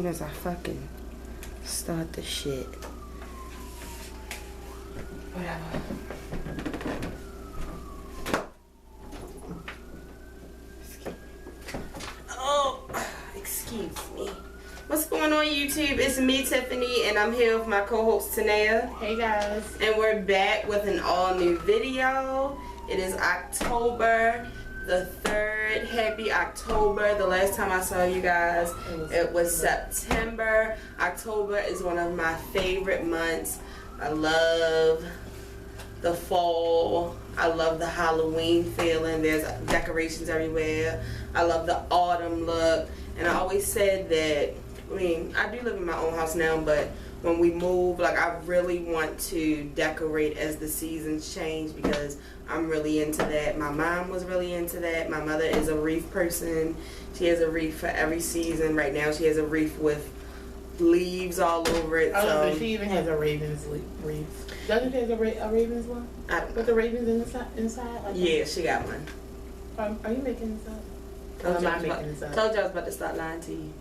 soon as I fucking start the shit. Whatever. Oh, excuse me. What's going on, YouTube? It's me, Tiffany, and I'm here with my co-host, Tanea. Hey, guys. And we're back with an all-new video. It is October the 3rd. Happy October. The last time I saw you guys, it was September. October is one of my favorite months. I love the fall. I love the Halloween feeling. There's decorations everywhere. I love the autumn look. And I always said that, I mean, I do live in my own house now, but when we move, like, I really want to decorate as the seasons change because I'm really into that. My mom was really into that. My mother is a wreath person. She has a wreath for every season. Right now she has a wreath with leaves all over it. So she even has a raven's wreath. Doesn't she have a raven's one? I don't know. With the ravens inside? Like yeah, she got one. Are you making this up? Told you I was about to start lying to you.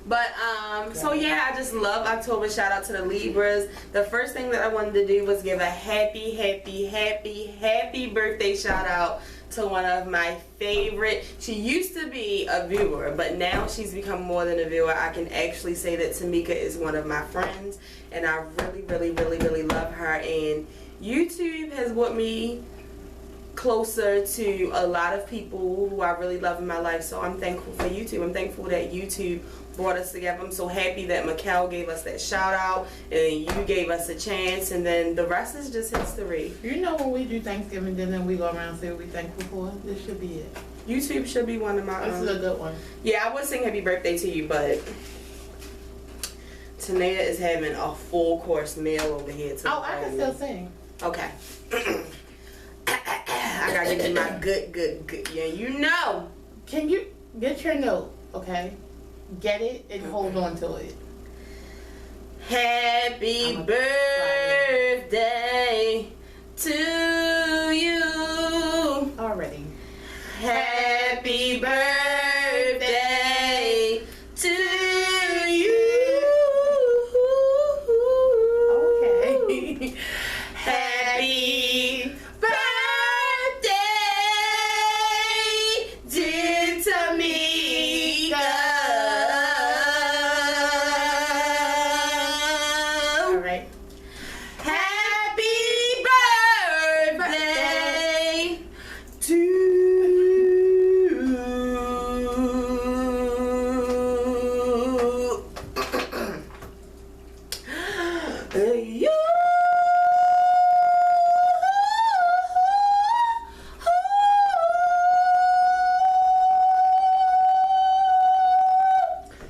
But, so yeah, I just love October. Shout out to the Libras. The first thing that I wanted to do was give a happy birthday shout out to one of my favorite. She used to be a viewer, but now she's become more than a viewer. I can actually say that Tamika is one of my friends, and I really love her. And YouTube has brought me closer to a lot of people who I really love in my life, so I'm thankful for YouTube. I'm thankful that YouTube brought us together. I'm so happy that Mikkel gave us that shout out and you gave us a chance, and then the rest is just history. You know, when we do Thanksgiving dinner and we go around and say what we thankful for, this should be it. YouTube should be one of my This is a good one. Yeah, I would sing happy birthday to you, but Tanea is having a full course meal over here too. Oh, I can still sing. Okay. I gotta give you my good. Yeah, you know. Can you get your note, okay? Get it and hold on to it. Happy birthday to you. Already. Happy birthday to you. Okay. Happy birthday, dear Tamika. All right. Happy birthday to you.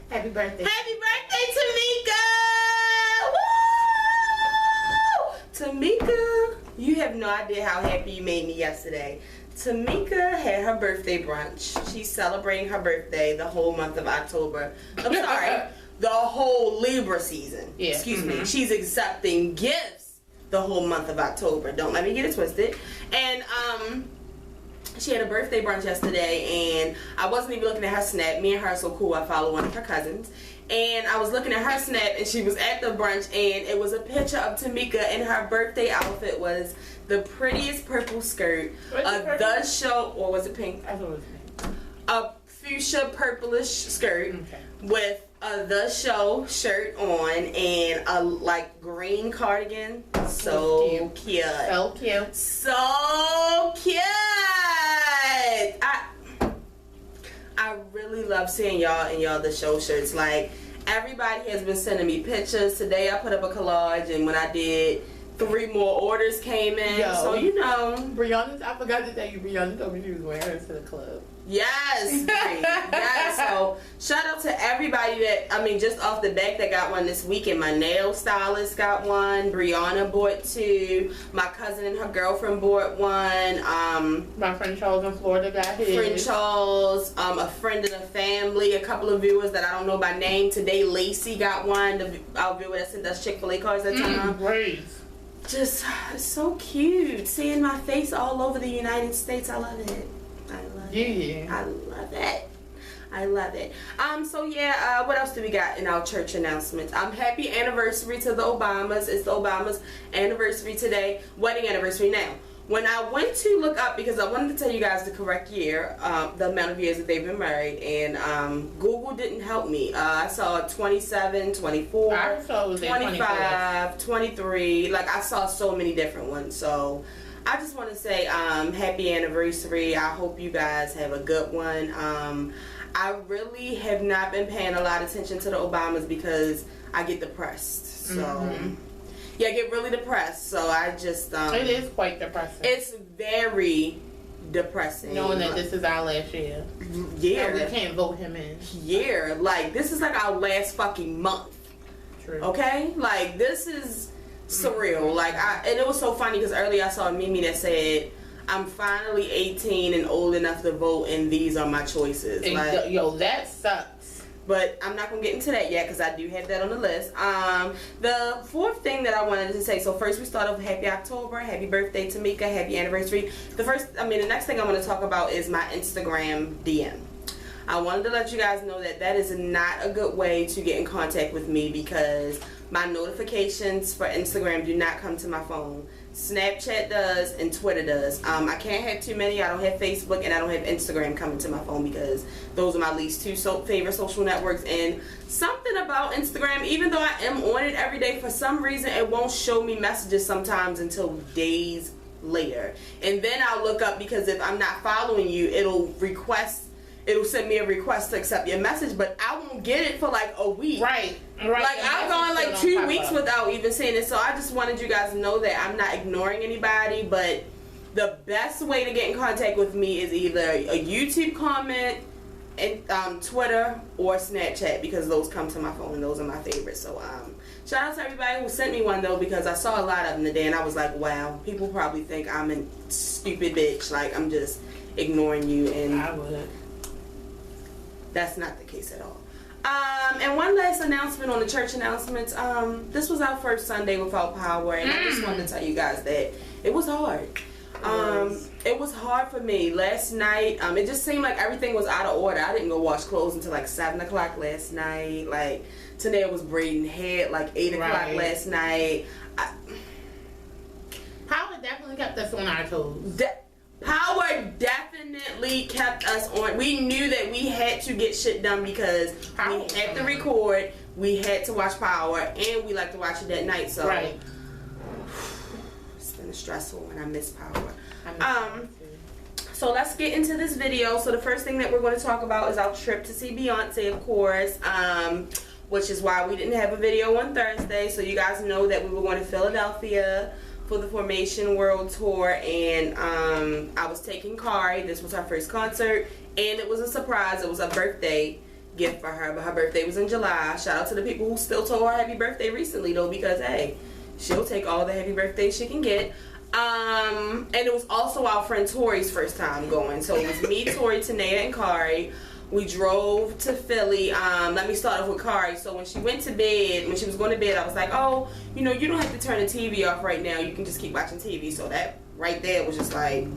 Happy birthday. Happy birthday, Tamika! Woo! Tamika, you have no idea how happy you made me yesterday. Tamika had her birthday brunch. She's celebrating her birthday the whole month of October. I'm sorry, the whole Libra season. Yeah. Excuse me. She's accepting gifts the whole month of October. Don't let me get it twisted. And she had a birthday brunch yesterday, and I wasn't even looking at her snap. Me and her are so cool. I follow one of her cousins, and I was looking at her snap, and she was at the brunch, and it was a picture of Tamika, and her birthday outfit was the prettiest purple skirt, the show, or was it pink? I thought it was pink. A fuchsia purplish skirt with a The Show shirt on and a like green cardigan. So cute. So cute. So cute. I really love seeing y'all in y'all The Show shirts. Like, everybody has been sending me pictures. Today I put up a collage, and when I did, 3 more orders came in. Yo. So you know. Brianna, I forgot to tell you, Brianna told me she was wearing hers to the club. Yes. Yes. So shout out to everybody that, I mean, just off the back that got one this weekend. My nail stylist got one. Brianna bought 2. My cousin and her girlfriend bought one. My friend Charles in Florida got his. Friend Charles, a friend of the family, a couple of viewers that I don't know by name. Today Lacey got one. Our viewer that sent us Chick-fil-A cards that time. Great. Just so cute. Seeing my face all over the United States. I love it. I love it. Yeah. I love it. I I love it. So yeah, what else do we got in our church announcements? Happy anniversary to the Obamas. It's the Obamas' anniversary today. Wedding anniversary now. When I went to look up, because I wanted to tell you guys the correct year, the amount of years that they've been married, and Google didn't help me. I saw 27, 24, I saw it was 25, 23. Like, I saw so many different ones. So I just want to say happy anniversary. I hope you guys have a good one. I really have not been paying a lot of attention to the Obamas because I get depressed. So yeah, I get really depressed. So I just it is quite depressing. It's very depressing. Knowing that this is our last year. Yeah. So we can't vote him in. Yeah, like this is like our last fucking month. True. Okay? Like this is surreal. Like and it was so funny because earlier I saw a meme that said, I'm finally 18 and old enough to vote, and these are my choices. Like, yo, that sucks. But I'm not going to get into that yet because I do have that on the list. The fourth thing that I wanted to say, so first we start off with Happy October, Happy Birthday Tamika, Happy Anniversary. The next thing I want to talk about is my Instagram DM. I wanted to let you guys know that that is not a good way to get in contact with me because my notifications for Instagram do not come to my phone. Snapchat does and Twitter does. I can't have too many. I don't have Facebook and I don't have Instagram coming to my phone because those are my least two favorite social networks. And something about Instagram, even though I am on it every day, for some reason it won't show me messages sometimes until days later. And then I'll look up because if I'm not following you, it'll send me a request to accept your message, but I won't get it for like a week. Right. Like I've gone like 2 weeks without even seeing it. So I just wanted you guys to know that I'm not ignoring anybody, but the best way to get in contact with me is either a YouTube comment, and Twitter, or Snapchat because those come to my phone and those are my favorites. So shout out to everybody who sent me one though because I saw a lot of them today and I was like, wow, people probably think I'm a stupid bitch. Like I'm just ignoring you, and I would. That's not the case at all. And one last announcement on the church announcements. This was our first Sunday without power, and I just wanted to tell you guys that it was hard. It was hard for me last night. It just seemed like everything was out of order. I didn't go wash clothes until like 7 o'clock last night. Like today I was braiding hair like 8 o'clock last night. Power definitely kept us on our toes. Power definitely kept us on. We knew that we had to get shit done because we had to record, we had to watch Power, and we like to watch it at night. So it's been stressful when I miss Power. So let's get into this video. So the first thing that we're going to talk about is our trip to see Beyonce, of course, which is why we didn't have a video on Thursday. So you guys know that we were going to Philadelphia for the Formation World Tour, and I was taking Kari. This was her first concert, and it was a surprise. It was a birthday gift for her, but her birthday was in July. Shout out to the people who still told her happy birthday recently though, because hey, she'll take all the happy birthdays she can get. And it was also our friend Tori's first time going. So it was me, Tori, Tanea, and Kari. We drove to Philly. Let me start off with Kari. So when she went to bed, when she was going to bed, I was like, oh, you know, you don't have to turn the TV off right now. You can just keep watching TV. So that right there was just like,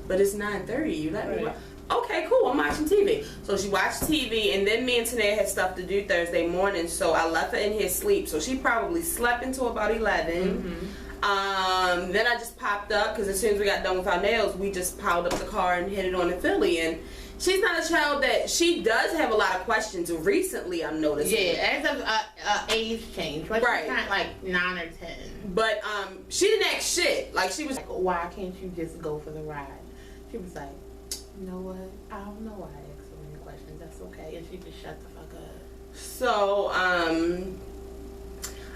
but it's 9:30. You let me watch. Okay, cool. I'm watching TV. So she watched TV, and then me and Tanea had stuff to do Thursday morning. So I left her in here asleep. So she probably slept until about 11. Then I just popped up because as soon as we got done with our nails, we just piled up the car and headed on to Philly. And she's not a child that she does have a lot of questions. Recently, I'm noticing. Yeah, as of age change, but she's not like 9 or 10. But she didn't ask shit. Like she was like, why can't you just go for the ride? She was like, you know what? I don't know why I asked so many questions. That's okay, and she just shut the fuck up. So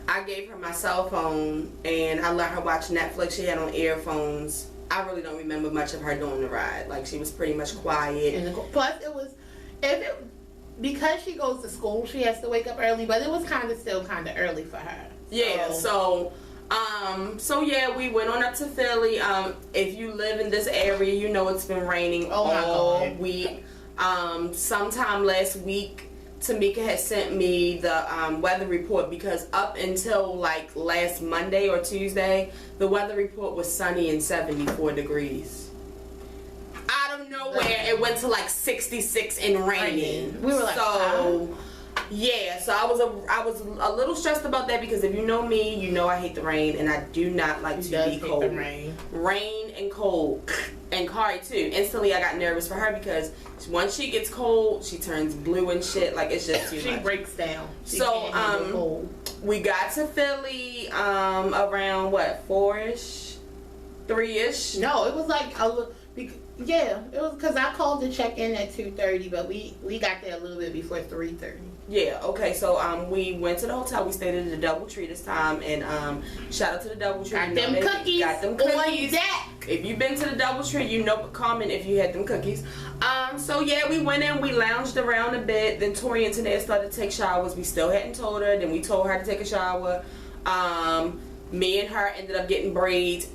I gave her my cell phone and I let her watch Netflix. She had on earphones. I really don't remember much of her doing the ride. Like she was pretty much quiet. Plus, because she goes to school, she has to wake up early. But it was still kind of early for her. Yeah. So yeah, we went on up to Philly. If you live in this area, you know it's been raining all week. Sometime last week, Tamika had sent me the weather report because up until like last Monday or Tuesday, the weather report was sunny and 74 degrees. I don't know nowhere, it went to like 66 and raining. We were like, yeah, so I was a little stressed about that because if you know me, you know I hate the rain and I do not like to be cold. Rain and cold, and Kari too. Instantly, I got nervous for her because once she gets cold, she turns blue and shit. Like it's just too much. She breaks down. We got to Philly around what 4ish, 3ish. No, it was like yeah, it was because I called to check in at 2:30, but we got there a little bit before 3:30. Yeah, okay, so we went to the hotel. We stayed at the DoubleTree this time, and shout out to the DoubleTree. Got them cookies. Got them cookies. If you've been to the DoubleTree, you know, comment if you had them cookies. So yeah, we went in, we lounged around a bit. Then Tori and Tanea started to take showers. We still hadn't told her. Then we told her to take a shower. Me and her ended up getting braids.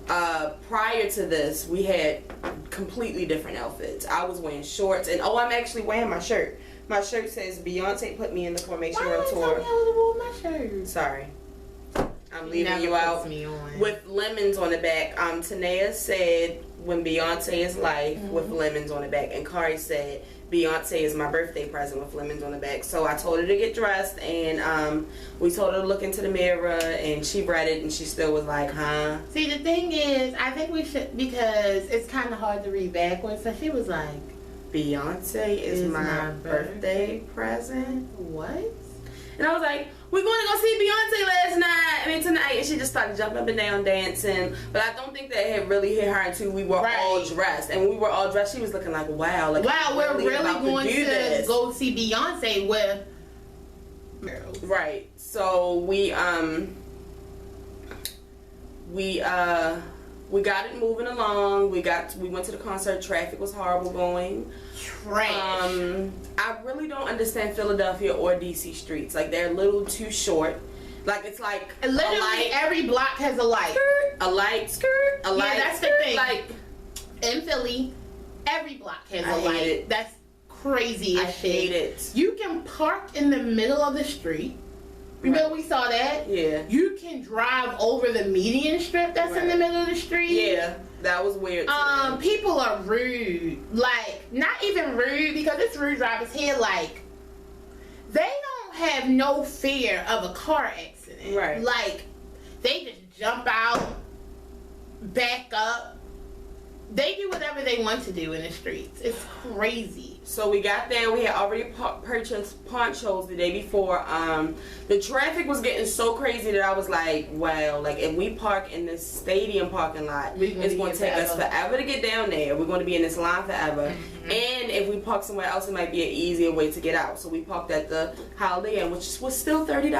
Prior to this, we had completely different outfits. I was wearing shorts, and I'm actually wearing my shirt. My shirt says Beyonce put me in the Formation World Tour. Why my shirt? Sorry, I'm leaving you out with lemons on the back. Tanea said when Beyonce is life with lemons on the back, and Kari said Beyonce is my birthday present with lemons on the back. So I told her to get dressed, and we told her to look into the mirror, and she read it, and she still was like, huh? See, the thing is, I think we should, because it's kind of hard to read backwards, so she was like, Beyonce is my birthday present? What? And I was like, we're going to go see Beyonce tonight, and she just started jumping up and down dancing. But I don't think that it had really hit her until we were all dressed. And when we were all dressed, she was looking like, wow, like, wow, we're really going to go see Beyonce with girls. Right. So we got it moving along. We went to the concert. Traffic was horrible going. Trash. I really don't understand Philadelphia or DC streets. Like, they're a little too short. Like, it's like literally every block has a light. Skirt, a light, skirt, a light. Yeah, that's skirt, the thing. Like, in Philly, every block has a light. That's crazy as shit. I hate it. You can park in the middle of the street. Remember we saw that? Yeah. You can drive over the median strip that's in the middle of the street. Yeah, that was weird. People are rude. Like, not even rude because it's rude drivers here. Like, they don't have no fear of a car accident. Right. Like, they just jump out, back up. They do whatever they want to do in the streets. It's crazy. So we got there. We had already purchased ponchos the day before. The traffic was getting so crazy that I was like, wow, like if we park in this stadium parking lot, it's going to take us forever to get down there. We're going to be in this line forever. And if we park somewhere else, it might be an easier way to get out. So we parked at the Holiday Inn, which was still $30.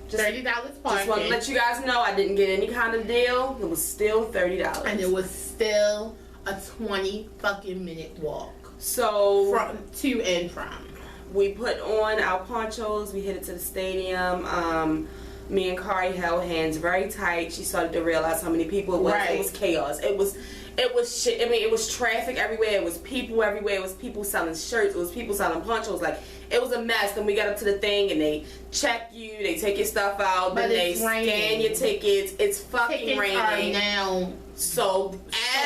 $30 parking. Just want to let you guys know I didn't get any kind of deal. It was still $30. And it was still a 20 fucking minute walk. So to and from. We put on our ponchos. We headed to the stadium. Me and Kari held hands very tight. She started to realize how many people it was. Right. It was chaos. It was shit. I mean, it was traffic everywhere. It was people everywhere. It was people selling shirts. It was people selling ponchos. Like, it was a mess. Then we got up to the thing and they check you. They take your stuff out. But then they scan your tickets. It's fucking raining. Tickets are now. So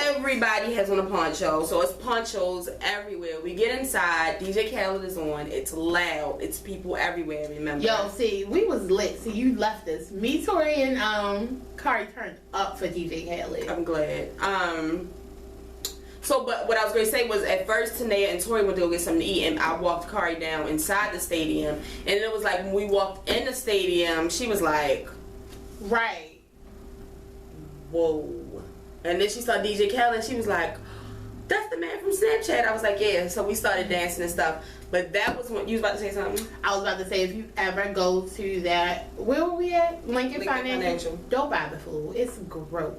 everybody has on a poncho. So it's ponchos everywhere. We get inside. DJ Khaled is on. It's loud. It's people everywhere. Remember? Yo, see, we was lit. See, you left us. Me, Tori, and Kari turned up for DJ Khaled. I'm glad. So, but what I was going to say was, at first, Tanea and Tori went to go get something to eat, and I walked Kari down inside the stadium. And it was like, when we walked in the stadium, she was like, right. Whoa. And then she saw DJ Khaled, and she was like, that's the man from Snapchat. I was like, yeah. So we started dancing and stuff. But that was when you was about to say something. I was about to say, if you ever go to that, where were we at? Lincoln Financial. Don't buy the food. It's gross.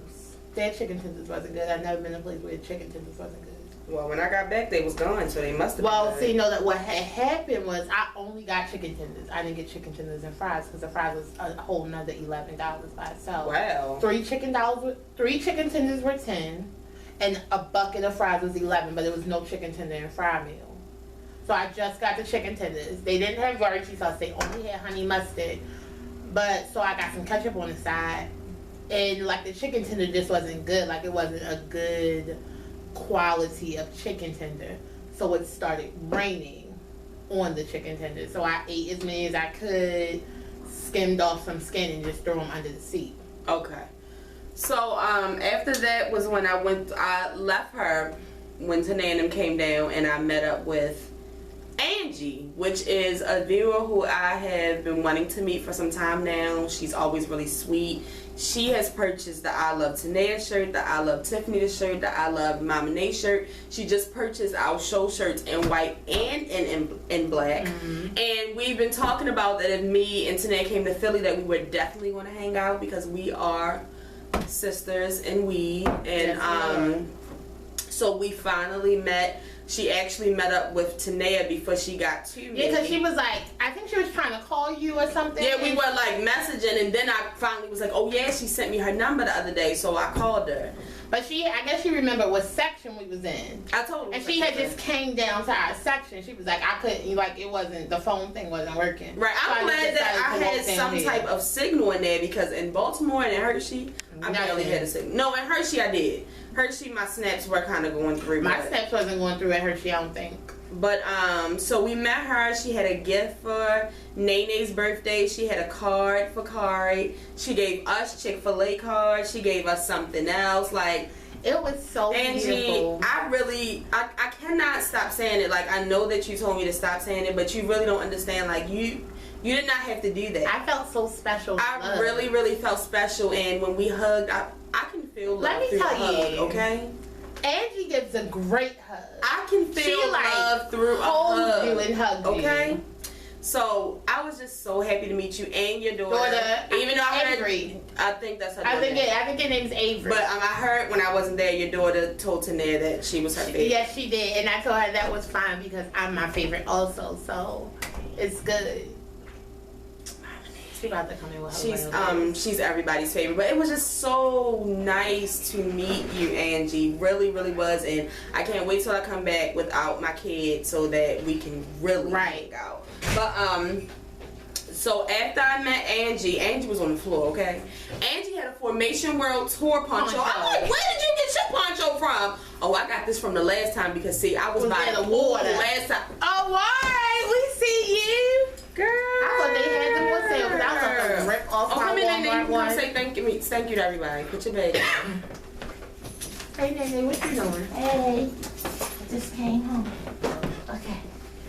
Their chicken tenders wasn't good. I've never been to a place where chicken tenders wasn't good. Well, when I got back, they was gone, so they must have been good. See, no, that what had happened was I only got chicken tenders. I didn't get chicken tenders and fries because the fries was a whole nother $11 by itself. Wow. 3 chicken tenders were 10, and a bucket of fries was 11, but there was no chicken tender and fry meal. So I just got the chicken tenders. They didn't have garlic sauce. They only had honey mustard. But so I got some ketchup on the side. And, like, the chicken tender just wasn't good. Like, it wasn't a good quality of chicken tender. So it started raining on the chicken tender. So I ate as many as I could, skimmed off some skin, and just threw them under the seat. Okay. So after that was when I left her when Tanae and them came down, and I met up with Angie, which is a viewer who I have been wanting to meet for some time now. She's always really sweet. She has purchased the I Love Tanae shirt, the I Love Tiffany shirt, the I Love Mama Nay shirt. She just purchased our show shirts in white and in black. Mm-hmm. And we've been talking about that if me and Tanae came to Philly, that we were definitely going to hang out because we are sisters and weed. And so we finally met. She actually met up with Tanae before she got to me. Yeah, because she was like, I think she was trying to call you or something. Yeah, we were like messaging, and then I finally was like, oh yeah, she sent me her number the other day, so I called her. But I guess she remembered what section we was in. I told her. And she had just came down to our section. She was like, I couldn't, like, it wasn't, the phone thing wasn't working. Right, I'm glad that I had some type of signal in there, because in Baltimore and in Hershey, I barely had a signal. No, in Hershey I did. Hershey, my snaps were kind of going through. My snaps wasn't going through at Hershey, I don't think. But so we met her. She had a gift for Nene's birthday. She had a card for Kari. She gave us Chick-fil-A cards. She gave us something else. Like, it was so beautiful. I cannot stop saying it. Like, I know that you told me to stop saying it, but you really don't understand. Like, you did not have to do that. I felt so special. I really, really felt special. And when we hugged, I can feel love. Let me tell you, okay? Angie gives a great hug. I can feel love through a hug. You and hug you. Okay? So I was just so happy to meet you and your daughter. Even though I heard, I think that's her daughter. I think her name's Avery. But I heard when I wasn't there, your daughter told Tanae that she was her favorite. Yes, she did, and I told her that was fine because I'm my favorite also. So it's good. She's about to come in with her. She's everybody's favorite, but it was just so nice to meet you, Angie. Really, really was, and I can't wait till I come back without my kid so that we can really hang out. But so after I met Angie was on the floor. Okay, Angie had a Formation World Tour poncho. I'm like, where did you get your poncho from? Oh, I got this from the last time because see, I was by the water last time. Oh, why? We see you. Girl, I thought they had them for sale because I was going to rip off my Walmart one. Say thank you to everybody. Put your bag down. Hey, Nene, what you doing? Hey, I just came home. Okay.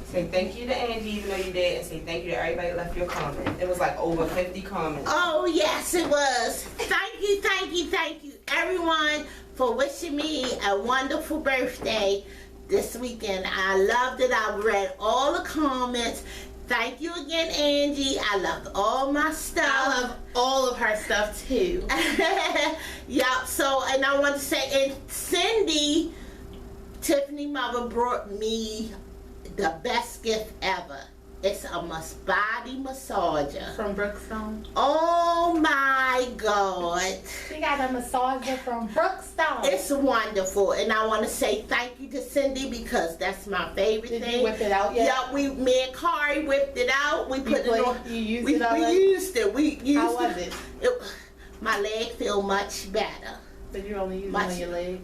Say thank you to Angie, even though you did, and say thank you to everybody that left your comment. It was like over 50 comments. Oh, yes, it was. Thank you, everyone, for wishing me a wonderful birthday this weekend. I loved it. I read all the comments. Thank you again, Angie. I loved all my stuff. I love all of her stuff, too. Yeah, so, and I want to say, and Cindy, Tiffany mother brought me the best gift ever. It's a body massager. From Brookstone? Oh my God. She got a massager from Brookstone. It's wonderful. And I want to say thank you to Cindy because that's my favorite thing. Did you whip it out yet? Yeah, me and Kari whipped it out. We put it on. You used it already? We used it. How was it? My leg feel much better. Did you only use it on your leg?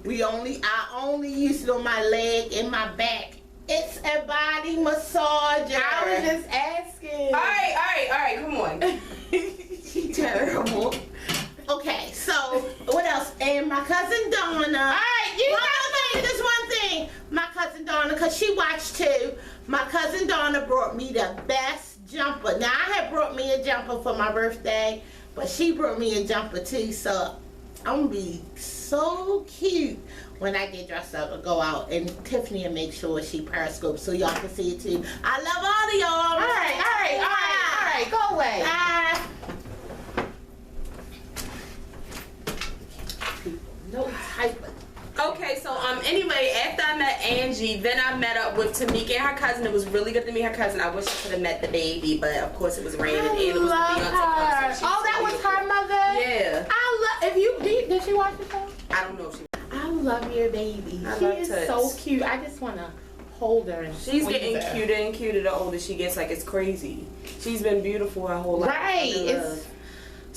I only used it on my leg and my back. It's a body massager. I was just asking. All right, come on. She terrible. Okay, so what else? And my cousin Donna. All right, this one thing. My cousin Donna, because she watched too. My cousin Donna brought me the best jumper. Now I had brought me a jumper for my birthday, but she brought me a jumper too. So I'm gonna be so cute when I get dressed up and go out, and Tiffany will make sure she periscopes so y'all can see it too. I love all of y'all. All right, go away. No type of. Okay, so anyway, after I met Angie, then I met up with Tamika and her cousin. It was really good to meet her cousin. I wish I could have met the baby, but of course it was raining and it was the Beyonce concert. Oh, that was her mother? Yeah. Did she watch the show? I don't know if she. I love your baby. She is so cute. I just want to hold her and she's getting cuter and cuter the older she gets. Like, it's crazy. She's been beautiful her whole life. Right.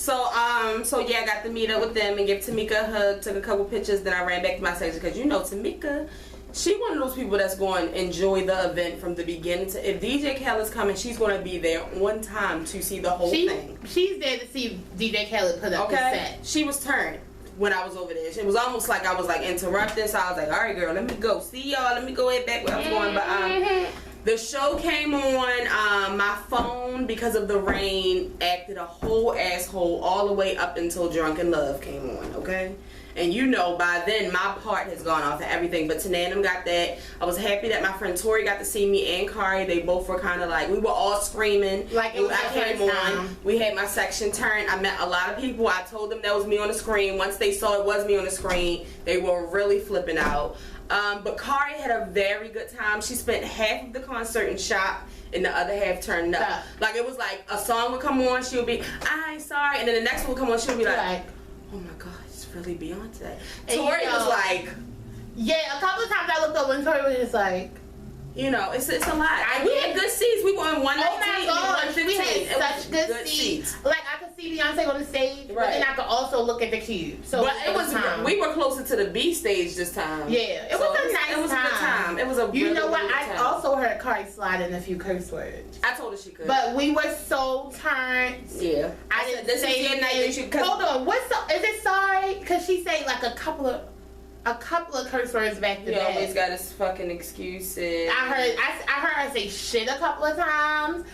So yeah, I got to meet up with them and give Tamika a hug, took a couple pictures, then I ran back to my section because you know Tamika, she one of those people that's going to enjoy the event from the beginning to, if DJ Khaled's coming, she's going to be there on time to see the whole thing. She's there to see DJ Khaled put up his set. She was turned when I was over there. It was almost like I was like interrupted, so I was like, all right girl, let me go. See y'all, let me go head back where I was going. But the show came on, my phone, because of the rain, acted a whole asshole all the way up until Drunken Love came on, okay? And you know, by then, my part has gone off and everything, but Tanae and them got that. I was happy that my friend Tori got to see me and Kari. They both were kind of like, we were all screaming. Like it was I came on. We had my section turned. I met a lot of people. I told them that was me on the screen. Once they saw it was me on the screen, they were really flipping out. But Kari had a very good time. She spent half of the concert in shock and the other half turned up. Like it was like a song would come on, she would be, I'm sorry, and then the next one would come on, she would be like, oh my god, it's really Beyonce. And Tori was like, yeah, a couple of times I looked over and Tori was just like, you know, it's a lot. We had good seats. We were in 119. Oh my gosh, we had such good seats. Like I could see Beyonce on the stage, but then I could also look at the cube. So but it was we were closer to the B stage this time. Yeah, it was a nice time. It was a good time. It was a you really, know what? Really I also heard Kari slide in a few curse words. I told her she could. But we were so turned. Yeah, I didn't this say is your night that you. Hold on, is it sorry? Because she said like a couple of curse words back to back. He always got his fucking excuses. I heard her say shit a couple of times.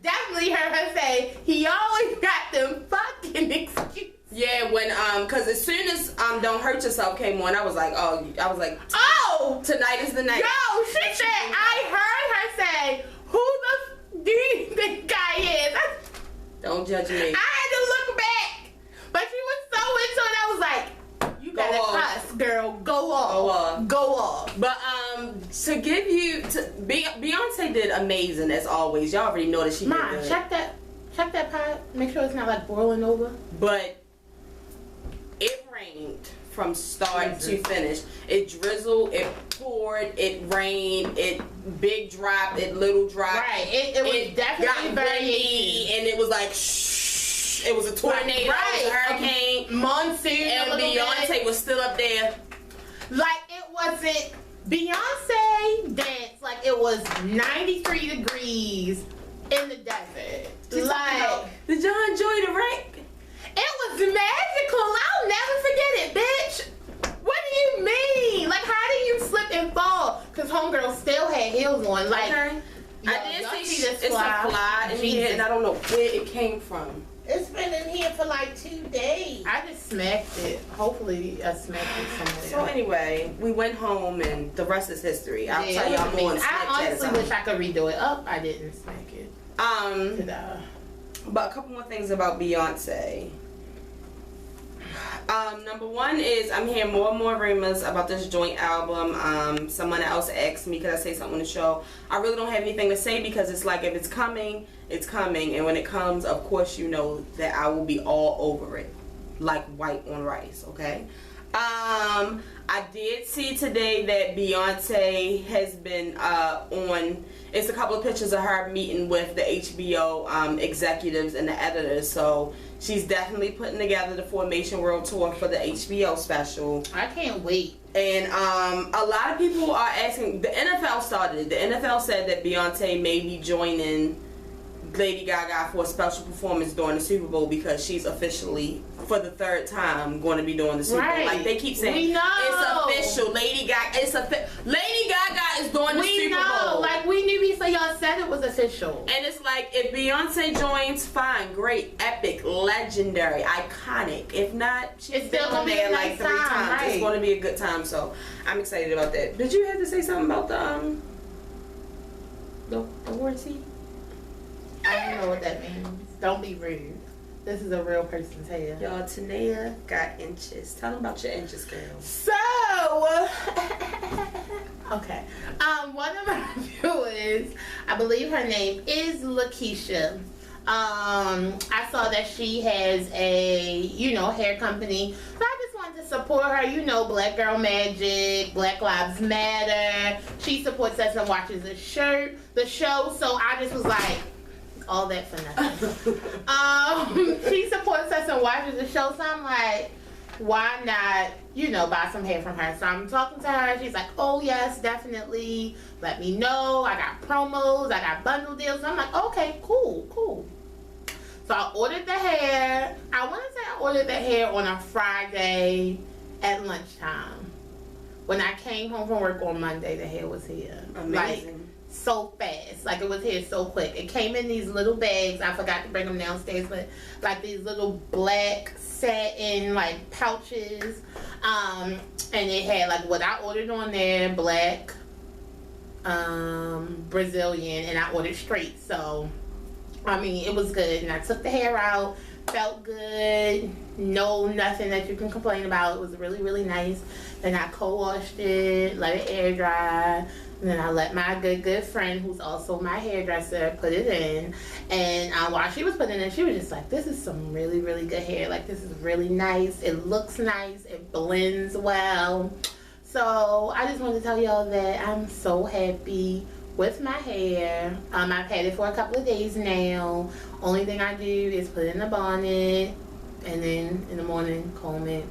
Definitely heard her say he always got them fucking excuses. Yeah, when cause as soon as Don't Hurt Yourself came on, I was like, oh, tonight is the night. Yo, she said I heard her say, who the do you think I is? Don't judge me. I had to look back, but she was so into it. I was like, you better cuss, girl. Go off. Go off. But to give you Beyonce did amazing as always. Y'all already know that she did good. check that pot. Make sure it's not like boiling over. But it rained from start to finish. It drizzled, it poured, it rained, it big drop, it little drop. Right. It was definitely very windy, and it was like it was a tornado, it was a hurricane, monsoon, and Beyonce was still up there. Like it wasn't Beyonce danced like it was 93 degrees in the desert. Did y'all enjoy the wreck? It was magical. I'll never forget it, bitch. What do you mean? Like, how do you slip and fall? Because homegirl still had heels on. Like, I did see this fly in here, and I don't know where it came from. It's been in here for like 2 days. I just smacked it. Hopefully, I smacked it somewhere. So anyway, we went home, and the rest is history. I'll tell y'all more on Snapchat. I honestly wish I could redo it. I didn't smack it. But a couple more things about Beyonce. Number one is I'm hearing more and more rumors about this joint album. Someone else asked me, could I say something on the show? I really don't have anything to say because it's like if it's coming, it's coming. And when it comes, of course, you know that I will be all over it. Like white on rice, okay? I did see today that Beyonce has been on, it's a couple of pictures of her meeting with the HBO executives and the editors. So she's definitely putting together the Formation World Tour for the HBO special. I can't wait. And a lot of people are asking, the NFL started. The NFL said that Beyonce may be joining Lady Gaga for a special performance during the Super Bowl because she's officially, for the third time, going to be doing the Super Bowl. Like they keep saying, it's official. Lady Gaga is doing the Super Bowl. Like we knew before y'all said it was official. And it's like if Beyonce joins, fine, great, epic, legendary, iconic. If not, she's still gonna be there like 3 times. Right. It's going to be a good time. So I'm excited about that. Did you have to say something about the award seat? I don't know what that means. Don't be rude. This is a real person's hair. Y'all, Tanea got inches. Tell them about your inches, girl. So, okay. One of my viewers, I believe her name is Lakeisha. I saw that she has a, hair company. So I just wanted to support her. Black Girl Magic, Black Lives Matter. She supports us and watches the show. So I just was like, all that for nothing. She supports us and watches the show, so I'm like, why not, buy some hair from her? So I'm talking to her. She's like, oh, yes, definitely. Let me know. I got promos. I got bundle deals. So I'm like, okay, cool. So I ordered the hair. I want to say I ordered the hair on a Friday at lunchtime. When I came home from work on Monday, the hair was here. Amazing. Like, so fast. Like, it was here so quick. It came in these little bags. I forgot to bring them downstairs, but like these little black satin like pouches. And it had like what I ordered on there, black, Brazilian, and I ordered straight. So I mean, it was good. And I took the hair out, felt good. Nothing that you can complain about. It was really, really nice. Then I co-washed it, let it air dry. And then I let my good friend, who's also my hairdresser, put it in. And while she was putting it in, she was just like, this is some really, really good hair. Like, this is really nice. It looks nice. It blends well. So I just wanted to tell y'all that I'm so happy with my hair. I've had it for a couple of days now. Only thing I do is put it in a bonnet and then in the morning comb it.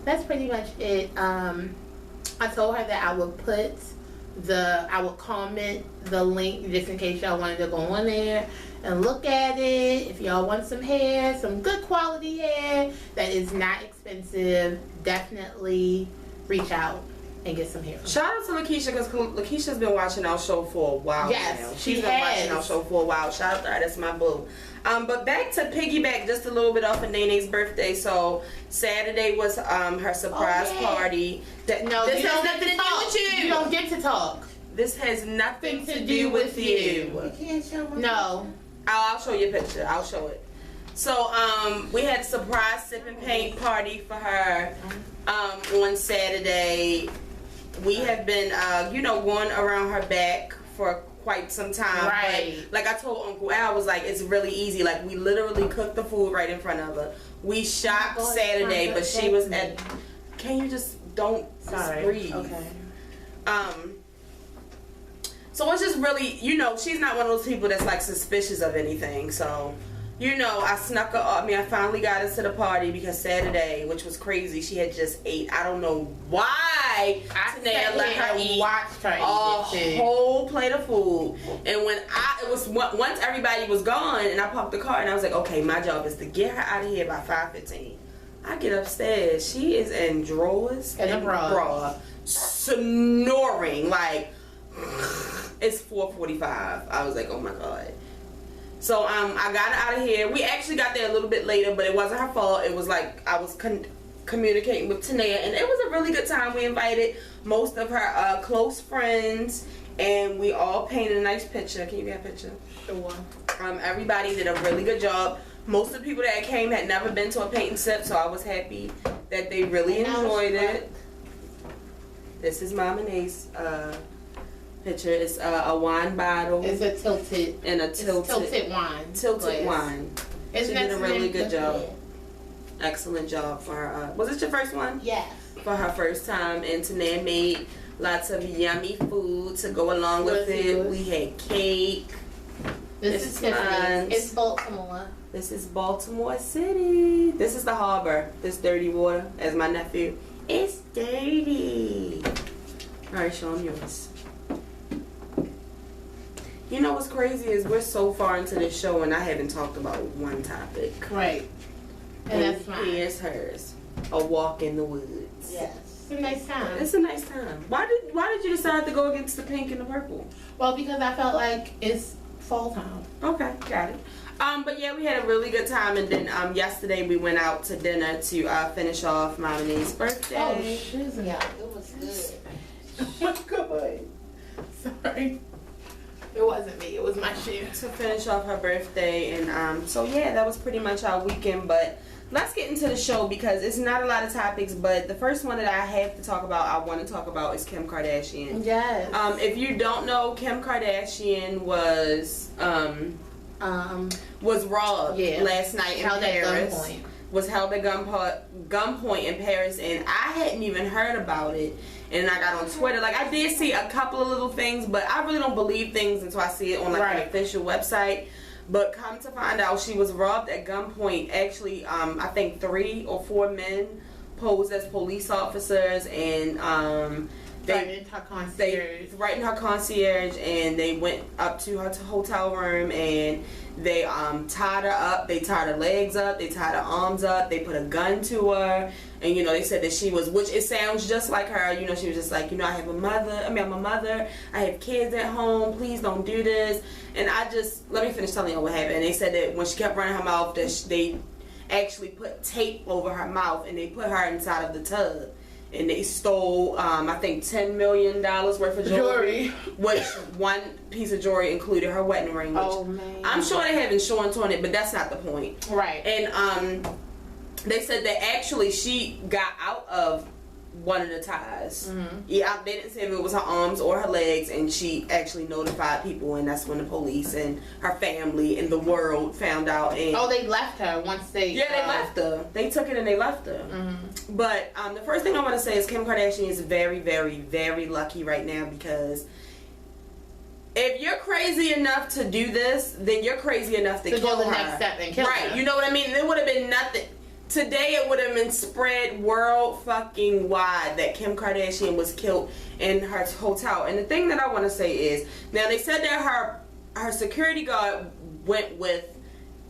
That's pretty much it. I told her that I would comment the link just in case y'all wanted to go on there and look at it. If y'all want some hair, some good quality hair that is not expensive, definitely reach out and get some hair. Shout out to Lakeisha, because Lakeisha's been watching our show for a while now. She's been watching our show for a while. Shout out to her. That's my boo. But back to piggyback just a little bit off of Nene's birthday. So Saturday was her surprise party. This has nothing to do with you. You don't get to talk. This has nothing to do with you. You can't show me. No. I'll show you a picture. I'll show it. So we had a surprise sip and paint party for her on Saturday. We have been, going around her back for quite some time. Right. But like I told Uncle Al, was like, it's really easy. Like, we literally cooked the food right in front of her. We shopped Saturday, but she was at. Can you just just breathe? Okay. So it's just really, she's not one of those people that's like suspicious of anything. So, I snuck her up. I finally got her to the party because Saturday, which was crazy, she had just ate. I don't know why Tanea let her eat a whole plate of food. And once everybody was gone and I parked the car and I was like, okay, my job is to get her out of here by 5:15. I get upstairs. She is in drawers and a bra, snoring like it's 4:45. I was like, oh my God. So I got her out of here. We actually got there a little bit later, but it wasn't her fault. It was like I was communicating with Tanea, and it was a really good time. We invited most of her close friends, and we all painted a nice picture. Can you get a picture? Sure. Everybody did a really good job. Most of the people that came had never been to a paint and sip, so I was happy that they really enjoyed it. This is Mom and Ace. Picture. It's a wine bottle. It's a tilted. And a tilted wine. Tilted wine. She did a really good job. Excellent job for her. Was it your first one? Yes. For her first time, and Tanea made lots of yummy food to go along with it. We had cake. This is Tiffany's. It's Baltimore. This is Baltimore City. This is the harbor. This dirty water, as my nephew. It's dirty. All right, show them yours. You know what's crazy is we're so far into this show and I haven't talked about one topic. Right. And that's mine. Here's hers. A walk in the woods. Yes. It's a nice time. It's a nice time. Why did you decide to go against the pink and the purple? Well, because I felt like it's fall time. Okay, got it. But yeah, we had a really good time, and then yesterday we went out to dinner to finish off Mom and A's birthday. Oh, shiz. Yeah, it was good. Oh my God. Sorry. It wasn't me. It was my shoe. To finish off her birthday, and so yeah, that was pretty much our weekend. But let's get into the show because it's not a lot of topics. But the first one that I have to talk about, I want to talk about, is Kim Kardashian. Yes. If you don't know, Kim Kardashian was robbed last night in Paris. Was held at gunpoint in Paris, and I hadn't even heard about it. And I got on Twitter. Like, I did see a couple of little things, but I really don't believe things until I see it on, like, an official website. But come to find out, she was robbed at gunpoint. Actually, I think 3 or 4 men posed as police officers, and right in her concierge, and they went up to her hotel room, and they tied her up. They tied her legs up. They tied her arms up. They put a gun to her, and they said that she was, which it sounds just like her. She was just like, I have a mother. I'm a mother. I have kids at home. Please don't do this. And let me finish telling you what happened. And they said that when she kept running her mouth, that they actually put tape over her mouth, and they put her inside of the tub. And they stole, I think, $10 million worth of jewelry. Which one piece of jewelry included her wedding ring. Which man. I'm sure they have insurance on it, but that's not the point. Right. And they said that actually she got out of one of the ties. Mm-hmm. Yeah, they didn't say if it was her arms or her legs, and she actually notified people, and that's when the police and her family and the world found out. And they left her once they... Yeah, they left her. They took it and they left her. Mm-hmm. But the first thing I want to say is Kim Kardashian is very, very, very lucky right now, because if you're crazy enough to do this, then you're crazy enough to kill go the her. next step and kill her. Right, you know what I mean? There would have been nothing. Today it would have been spread world fucking wide that Kim Kardashian was killed in her hotel. And the thing that I want to say is, now they said that her security guard went with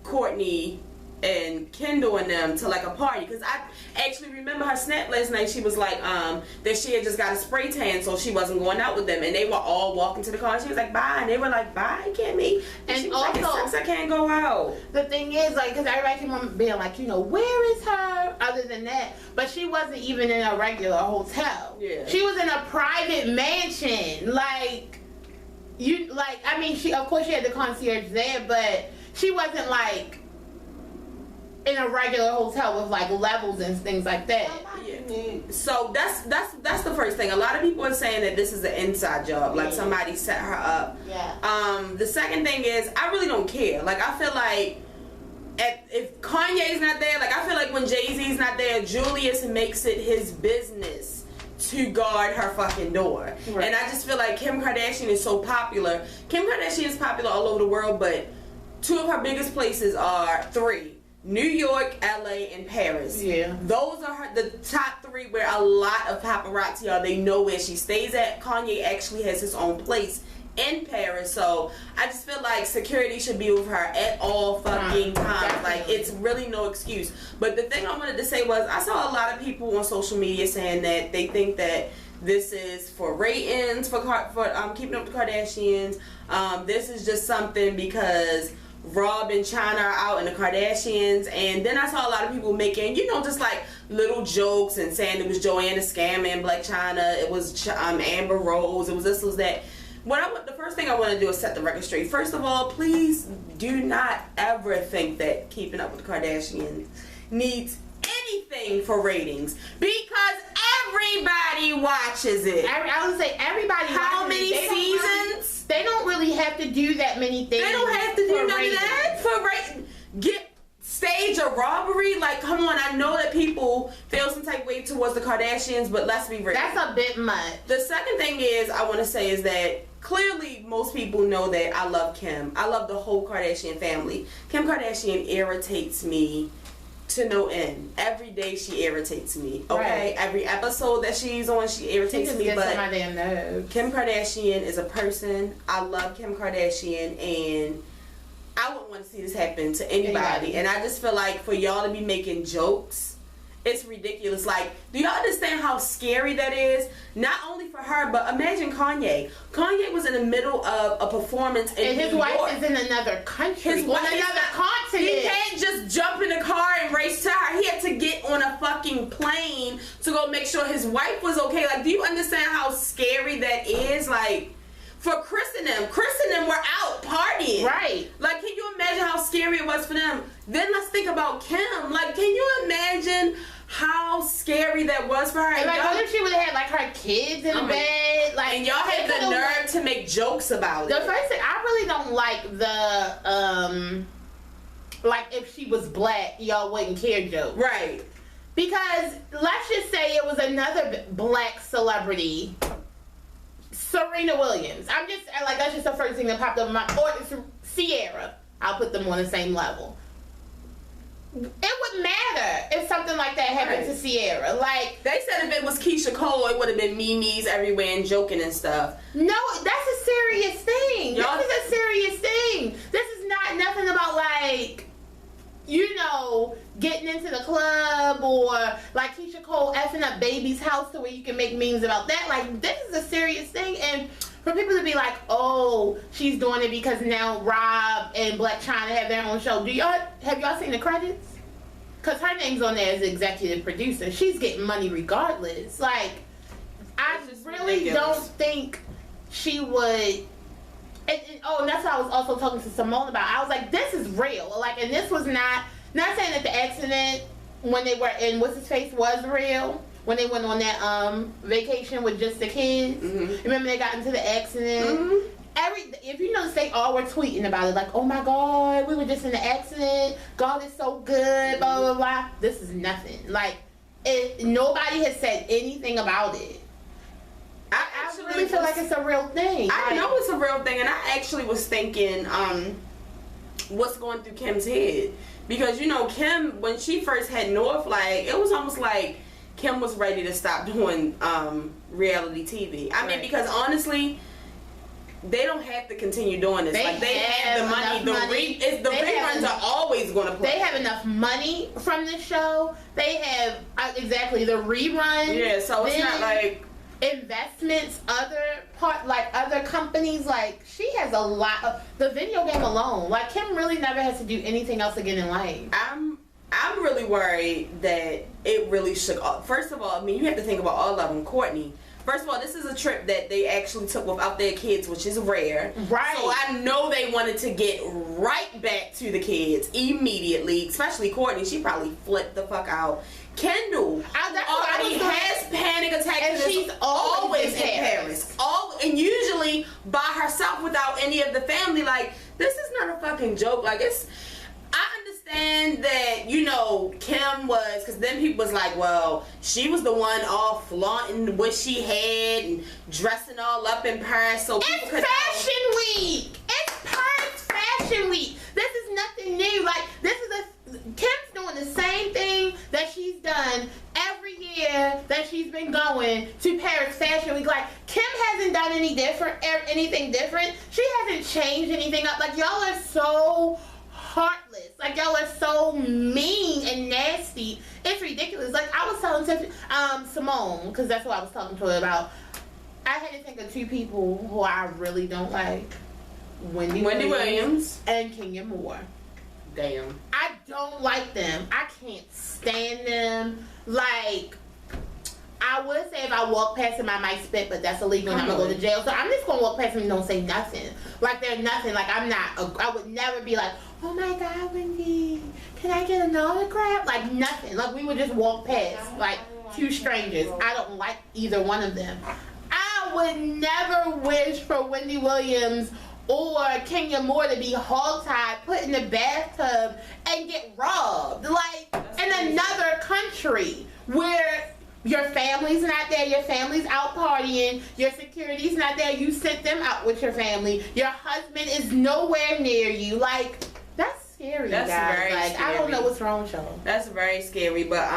Kourtney and Kendall and them to like a party, because I actually remember her snap last night. She was like that she had just got a spray tan, so she wasn't going out with them, and they were all walking to the car, and she was like, bye, and they were like, bye, Kimmy, and she was also, like, it sucks, I can't go out. The thing is, like, because everybody came on being like, where is her, other than that, but she wasn't even in a regular hotel. Yeah, she was in a private mansion. She, of course she had the concierge there, but she wasn't like in a regular hotel with like levels and things like that. Yeah. So that's the first thing. A lot of people are saying that this is an inside job, like somebody set her up. Yeah. The second thing is, I really don't care. Like, I feel like if Kanye's not there, like, I feel like when Jay-Z's not there, Julius makes it his business to guard her fucking door. Right. And I just feel like Kim Kardashian is so popular. Kim Kardashian is popular all over the world, but 2 of her biggest places are 3. New York, LA, and Paris. Yeah. Those are the top 3 where a lot of paparazzi are. They know where she stays at. Kanye actually has his own place in Paris. So I just feel like security should be with her at all fucking times. Definitely. Like, it's really no excuse. But the thing I wanted to say was, I saw a lot of people on social media saying that they think that this is for ratings, for keeping up with the Kardashians. This is just something because Rob and China are out and the Kardashians. And then I saw a lot of people making, just like little jokes and saying it was Joanna scamming Black China, it was Amber Rose, it was this, it was that. The first thing I want to do is set the record straight. First of all, please do not ever think that Keeping Up with the Kardashians needs anything for ratings, because everybody watches it. I would say everybody. How many seasons? They don't really have to do that many things. They don't have to do none of that for stage a robbery. Like, come on, I know that people feel some type of way towards the Kardashians, but let's be real. That's a bit much. The second thing is, I want to say is that clearly most people know that I love Kim. I love the whole Kardashian family. Kim Kardashian irritates me to no end. Every day she irritates me. Okay, right. Every episode that she's on, she irritates me. But my damn nerves. Kim Kardashian is a person. I love Kim Kardashian, and I wouldn't want to see this happen to anybody. And I just feel like for y'all to be making jokes, it's ridiculous. Like, do y'all understand how scary that is? Not only for her, but imagine Kanye. Kanye was in the middle of a performance in New York. And his wife is in another country. His wife is another continent. He can't just jump in the car and race to her. He had to get on a fucking plane to go make sure his wife was okay. Like, do you understand how scary that is? Like, for Chris and them were out partying. Right. Like, can you imagine how scary it was for them? Then let's think about Kim. Like, can you imagine how scary that was for her? And like, what if she would have had like her kids in the bed? Like, and y'all had the nerve to make jokes about it. The first thing, I really don't like the like, if she was black, y'all wouldn't care joke. Right. Because let's just say it was another black celebrity, Serena Williams. I'm just like, that's just the first thing that popped up in my, or Sierra. I'll put them on the same level. It would matter if something like that happened to Sierra. Like, they said if it was Keisha Cole, it would have been memes everywhere and joking and stuff. No, that's a serious thing. Y'all, this is a serious thing. This is not nothing about like, you know, getting into the club or like Keisha Cole effing up baby's house to where you can make memes about that. Like, this is a serious thing. And for people to be like, oh, she's doing it because now Rob and Black China have their own show. Have y'all seen the credits? Because her name's on there as executive producer. She's getting money regardless. Like, I really don't think she would. And that's what I was also talking to Simone about. I was like, this is real. Like, and this was not saying that the accident when they were in What's His Face was real. When they went on that vacation with just the kids. Mm-hmm. Remember they got into the accident? Mm-hmm. If you notice, they all were tweeting about it. Like, oh my God, we were just in the accident. God is so good, blah, blah, blah. This is nothing. Like, nobody has said anything about it. I really feel like it's a real thing. I know it's a real thing, and I actually was thinking what's going through Kim's head. Because, you know, Kim, when she first had North, like, it was almost like Kim was ready to stop doing reality TV. I mean, because honestly, they don't have to continue doing this. They have the money. The reruns are always going to play. They have enough money from this show. They have exactly the reruns. Yeah, so it's not like investments, other companies. Like, she has a lot of the video game alone. Like, Kim really never has to do anything else again in life. I'm really worried that it really shook off. First of all, I mean, you have to think about all of them. Courtney. First of all, this is a trip that they actually took without their kids, which is rare. Right. So I know they wanted to get right back to the kids immediately, especially Courtney. She probably flipped the fuck out. Kendall already has panic attacks, and she's always in Paris. And usually by herself without any of the family. Like, this is not a fucking joke. Like, I understand that, you know, Kim was, because then people was like, well, she was the one all flaunting what she had and dressing all up in Paris. So it's Fashion Week. It's Paris Fashion Week. This is nothing new. Like, Kim's doing the same thing that she's done every year that she's been going to Paris Fashion Week. Like, Kim hasn't done anything different. She hasn't changed anything up. Like, y'all are so heartless. Like, y'all are so mean and nasty. It's ridiculous. Like, I was telling Simone, because that's what I was talking to her about. I had to think of two people who I really don't like. Wendy Williams and Kenya Moore. Damn. I don't like them. I can't stand them. Like, I would say if I walk past them, I might spit, but that's illegal and I'm going to go to jail. So I'm just going to walk past them and don't say nothing. Like, they're nothing. Like, I would never be like, oh my God, Wendy, can I get an autograph? Like, nothing. Like, we would just walk past, like, two strangers. I don't like either one of them. I would never wish for Wendy Williams or Kenya Moore to be hogtied, put in the bathtub, and get robbed. Like, in another country where your family's not there, your family's out partying, your security's not there, you sent them out with your family, your husband is nowhere near you. Like, that's scary, that's guys. very like, scary. I don't know what's wrong with y'all. That's very scary, but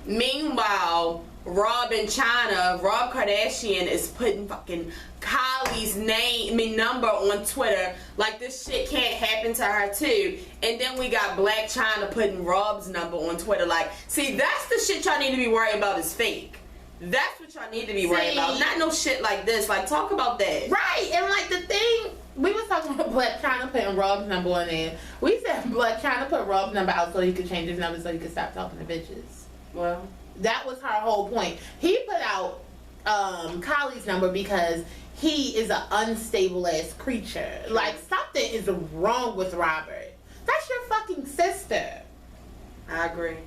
meanwhile, Rob Kardashian is putting fucking Kylie's number on Twitter. Like, this shit can't happen to her too. And then we got Black China putting Rob's number on Twitter. Like, see, that's the shit y'all need to be worried about is fake. That's what y'all need to be worried about. Not no shit like this. Like, talk about that. Right, and like the thing, we was talking about Black China putting Rob's number on there. We said Black China put Rob's number out so he could change his number so he could stop talking to bitches. Well, that was her whole point. He put out Kylie's number because he is an unstable ass creature. Like, something is wrong with Robert. That's your fucking sister. I agree,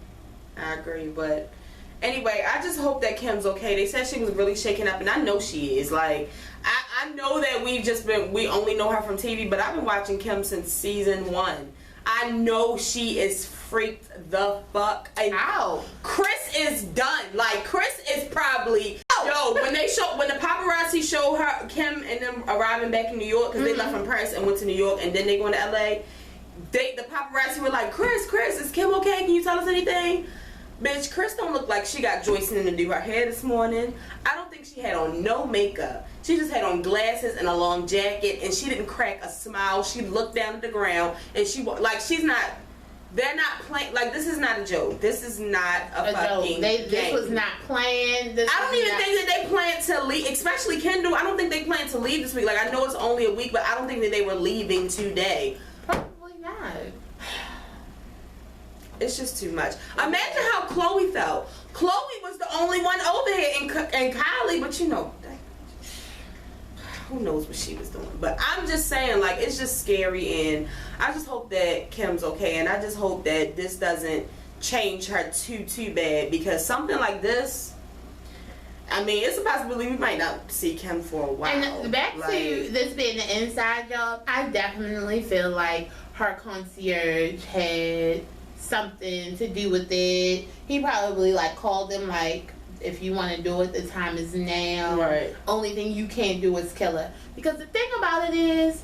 but anyway, I just hope that Kim's okay. They said she was really shaken up, and I know she is. Like, I know that we only know her from TV, but I've been watching Kim since season 1. I know she is freaked the fuck out. Chris is done. Like, Chris is probably, yo, Yo, when the paparazzi showed her, Kim and them arriving back in New York, because they left from Paris and went to New York, and then they going to LA, the paparazzi were like, Chris, is Kim okay? Can you tell us anything? Bitch, Chris don't look like she got Joyce in to do her hair this morning. I don't think she had on no makeup. She just had on glasses and a long jacket, and she didn't crack a smile. She looked down at the ground, and she's not. They're not playing. Like, this is not a joke. This is not a fucking game. This was not planned. I don't even think that they plan to leave, especially Kendall. I don't think they plan to leave this week. Like, I know it's only a week, but I don't think that they were leaving today. Probably not. It's just too much. Imagine how Chloe felt. Chloe was the only one over here, and Kylie, but you know, who knows what she was doing. But I'm just saying, like, it's just scary, and I just hope that Kim's okay, and I just hope that this doesn't change her too bad, because something like this, I mean, it's a possibility we might not see Kim for a while. And back to this being an inside job, I definitely feel like her concierge had something to do with it. He probably like called them like, if you want to do it, the time is now. Right. Only thing you can't do is kill her. Because the thing about it is,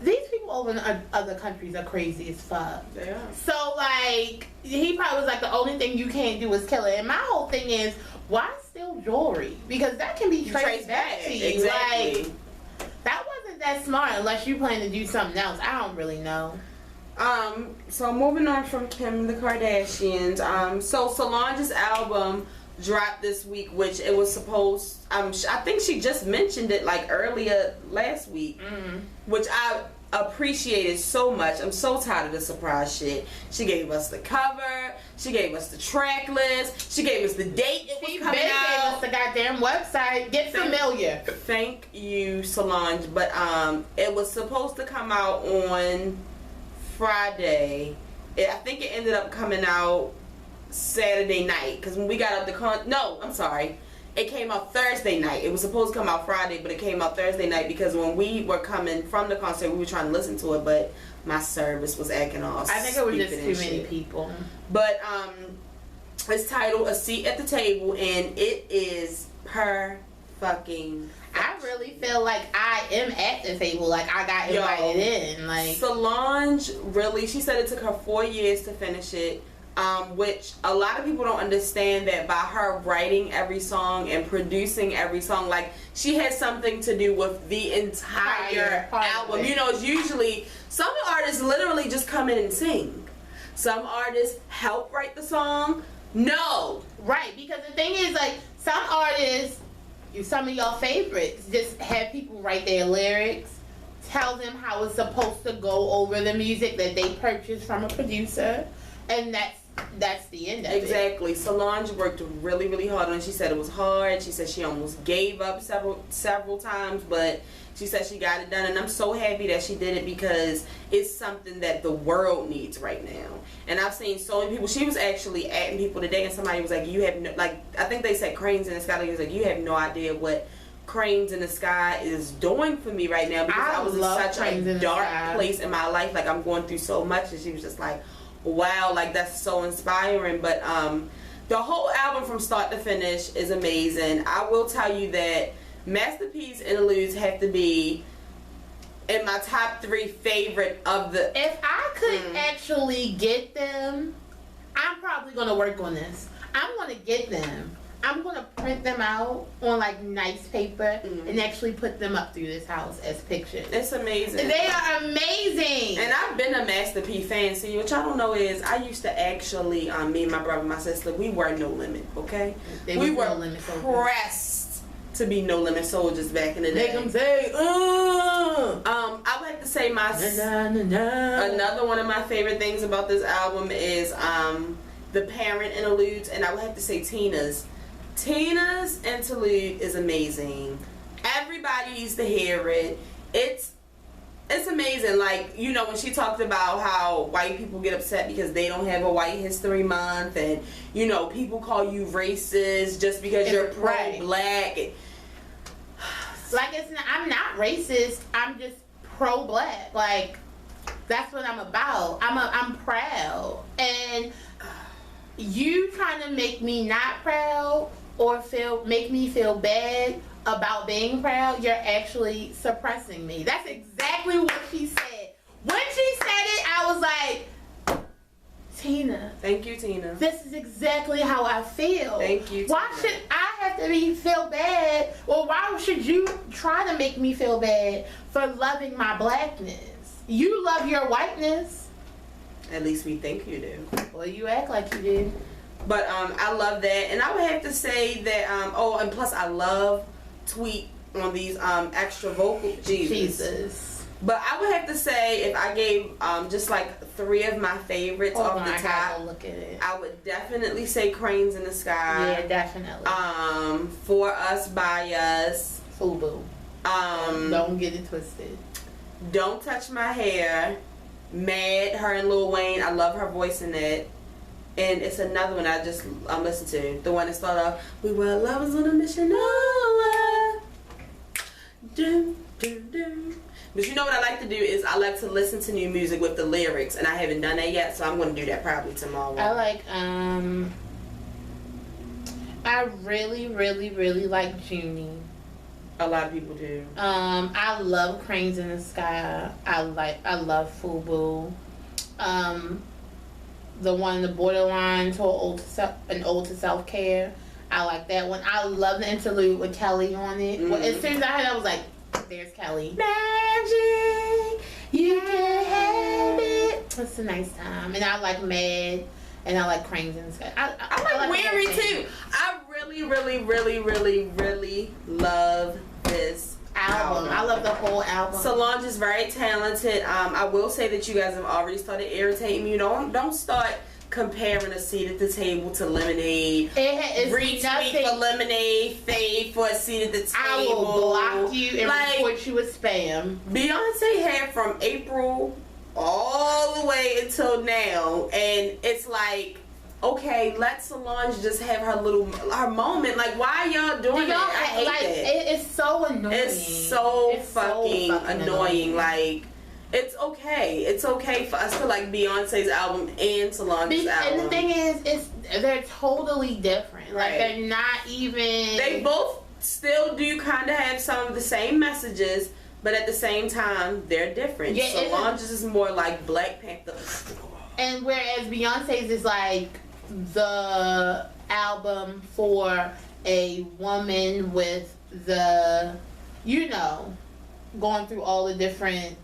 these people over in other countries are crazy as fuck. They are. So like, he probably was like, the only thing you can't do is kill her. And my whole thing is, why steal jewelry? Because that can be traced back to you. Exactly. Like, that wasn't that smart unless you plan to do something else. I don't really know. So moving on from Kim and the Kardashians, so Solange's album dropped this week, which it was supposed, I think she just mentioned it like earlier last week, which I appreciated so much. I'm so tired of the surprise shit. She gave us the cover, she gave us the track list, she gave us the date it was coming out. She gave us the goddamn website. Get familiar. Thank you, Solange. But it was supposed to come out on Friday. I think it ended up coming out Saturday night, because when we got up it came out Thursday night. It was supposed to come out Friday, but it came out Thursday night, because when we were coming from the concert, we were trying to listen to it, but my service was acting all I think it was just too many shit. people. But it's titled A Seat at the Table, and it is fucking I really feel like I am at the table. Like, I got invited in. Like, Solange, really, she said it took her 4 years to finish it, which a lot of people don't understand, that by her writing every song and producing every song, like, she had something to do with the entire album. You know, it's usually, some artists literally just come in and sing. Some artists help write the song. No. Right, because the thing is, like, some artists, some of your favorites, just have people write their lyrics, tell them how it's supposed to go over the music that they purchased from a producer, and that's the end of it. Exactly. Solange worked really, really hard on it. She said it was hard. She said she almost gave up several times, but she said she got it done, and I'm so happy that she did it, because it's something that the world needs right now. And I've seen so many people. She was actually atting people today, and somebody was like, "You have no," like, I think they said Cranes in the Sky. He was like, "You have no idea what Cranes in the Sky is doing for me right now," because I was in such a dark place in my life. Like, I'm going through so much, and she was just like, wow, like, that's so inspiring. But the whole album from start to finish is amazing. I will tell you that Masterpiece interludes have to be in my top 3 favorite of the. If I could actually get them, I'm probably gonna work on this. I'm gonna get them. I'm gonna print them out on like nice paper and actually put them up through this house as pictures. It's amazing. They are amazing. And I've been a Master P fan. See, what y'all don't know is I used to actually, me and my brother and my sister, we were No Limit, okay? We were No Limit pressed to be No Limit Soldiers back in the day. Make them say, I would have to say another one of my favorite things about this album is the Parent interludes, and I would have to say Tina's interlude is amazing. Everybody needs to hear it. It's amazing. Like, you know, when she talked about how white people get upset because they don't have a White History Month, and, you know, people call you racist just because you're pro-black. Like, it's not, I'm not racist. I'm just pro-black. Like, that's what I'm about. I'm proud. And you trying to make me not proud or make me feel bad about being proud, you're actually suppressing me. That's exactly what she said. When she said it, I was like, Tina. Thank you, Tina. This is exactly how I feel. Thank you, Why Tina. should I have to feel bad? Or why should you try to make me feel bad for loving my blackness? You love your whiteness. At least we think you do. Well, you act like you do. But I love that. And I would have to say that, and plus I love Tweet on these extra vocal Jesus. But I would have to say, if I gave just like 3 of my favorites off the top, look at it. I would definitely say Cranes in the Sky. Yeah, definitely. For Us, By Us. FUBU. Don't get it twisted. Don't Touch My Hair. Mad, her and Lil Wayne. I love her voice in that. And it's another one I just listened to. The one that started off, we were lovers on a mission. But you know what I like to do is I like to listen to new music with the lyrics, and I haven't done that yet, so I'm going to do that probably tomorrow. I like, I really, really, really like Junie. A lot of people do. I love Cranes in the Sky. I love FUBU. The one, the Borderline to an ode to self-care. I like that one. I love the interlude with Kelly on it. Well, as soon as I heard it, I was like, there's Kelly. Magic, you can have it. It's a nice time. And I like Mad, and I like Cranes in the Sky. I like Weary too. I really, really, really, really, really love this album. I love the whole album. Solange is very talented. I will say that you guys have already started irritating me. Don't start comparing a seat at the table to Lemonade. Retweet for Lemonade, fade for a seat at the table. I will block you and report you as spam. Beyonce had from April all the way until now, and it's like, okay, let Solange just have her moment. Like, why y'all doing that? I hate that. It's so annoying. It's so fucking annoying. Like, it's okay. It's okay for us to like Beyonce's album and Solange's album. And the thing is, they're totally different. Right. Like, they're not even. They both still do kind of have some of the same messages, but at the same time, they're different. Yeah, Solange's is more like Black Panther. And whereas Beyonce's is like the album for a woman with the, going through all the different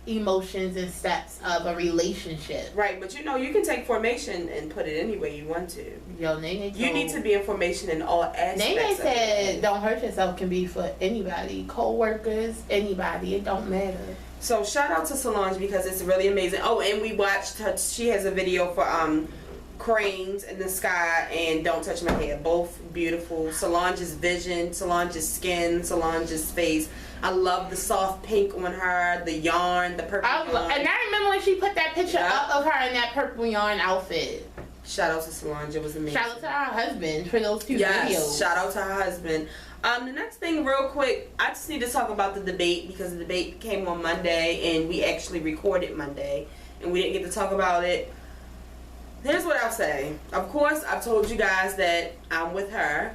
emotions and steps of a relationship. Right, but you can take Formation and put it any way you want to. Yo, Nene you need to be in Formation in all aspects. Nene said Don't Hurt Yourself can be for anybody, co-workers, anybody, it don't matter. So shout out to Solange because it's really amazing. Oh, and we watched her, she has a video for Cranes in the Sky and Don't Touch My Hair. Both beautiful. Solange's vision, Solange's skin, Solange's face. I love the soft pink on her, the yarn, the purple yarn. And I remember when she put that picture up of her in that purple yarn outfit. Shout out to Solange, it was amazing. Shout out to her husband for those 2 videos. Shout out to her husband. The next thing, real quick, I just need to talk about the debate because the debate came on Monday and we actually recorded Monday and we didn't get to talk about it. Here's what I'll say. Of course, I've told you guys that I'm with her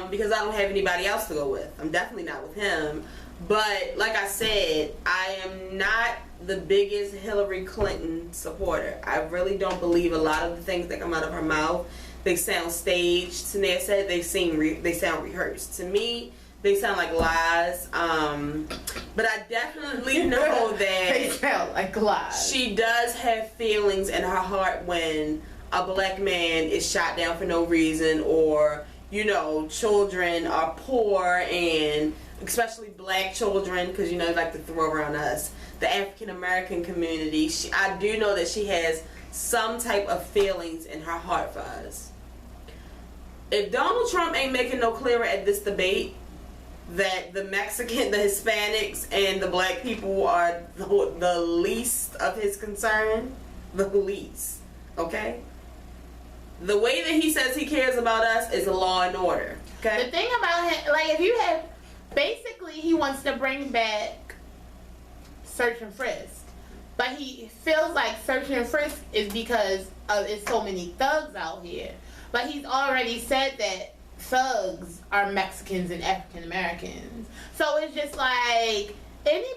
because I don't have anybody else to go with. I'm definitely not with him. But like I said, I am not the biggest Hillary Clinton supporter. I really don't believe a lot of the things that come out of her mouth. They sound staged. Tanea said they sound rehearsed. To me, they sound like lies. But I definitely know that they sound like lies. She does have feelings in her heart when a black man is shot down for no reason, or children are poor, and especially black children, because they like to throw around us, the African American community. I do know that she has some type of feelings in her heart for us. If Donald Trump ain't making no clearer at this debate that the Mexican, the Hispanics, and the black people are the least of his concern, the least, okay? The way that he says he cares about us is a law and order, okay? The thing about him, like, if you have, basically he wants to bring back search and frisk, but he feels like search and frisk is because it's so many thugs out here. But he's already said that thugs are Mexicans and African Americans. So it's just like any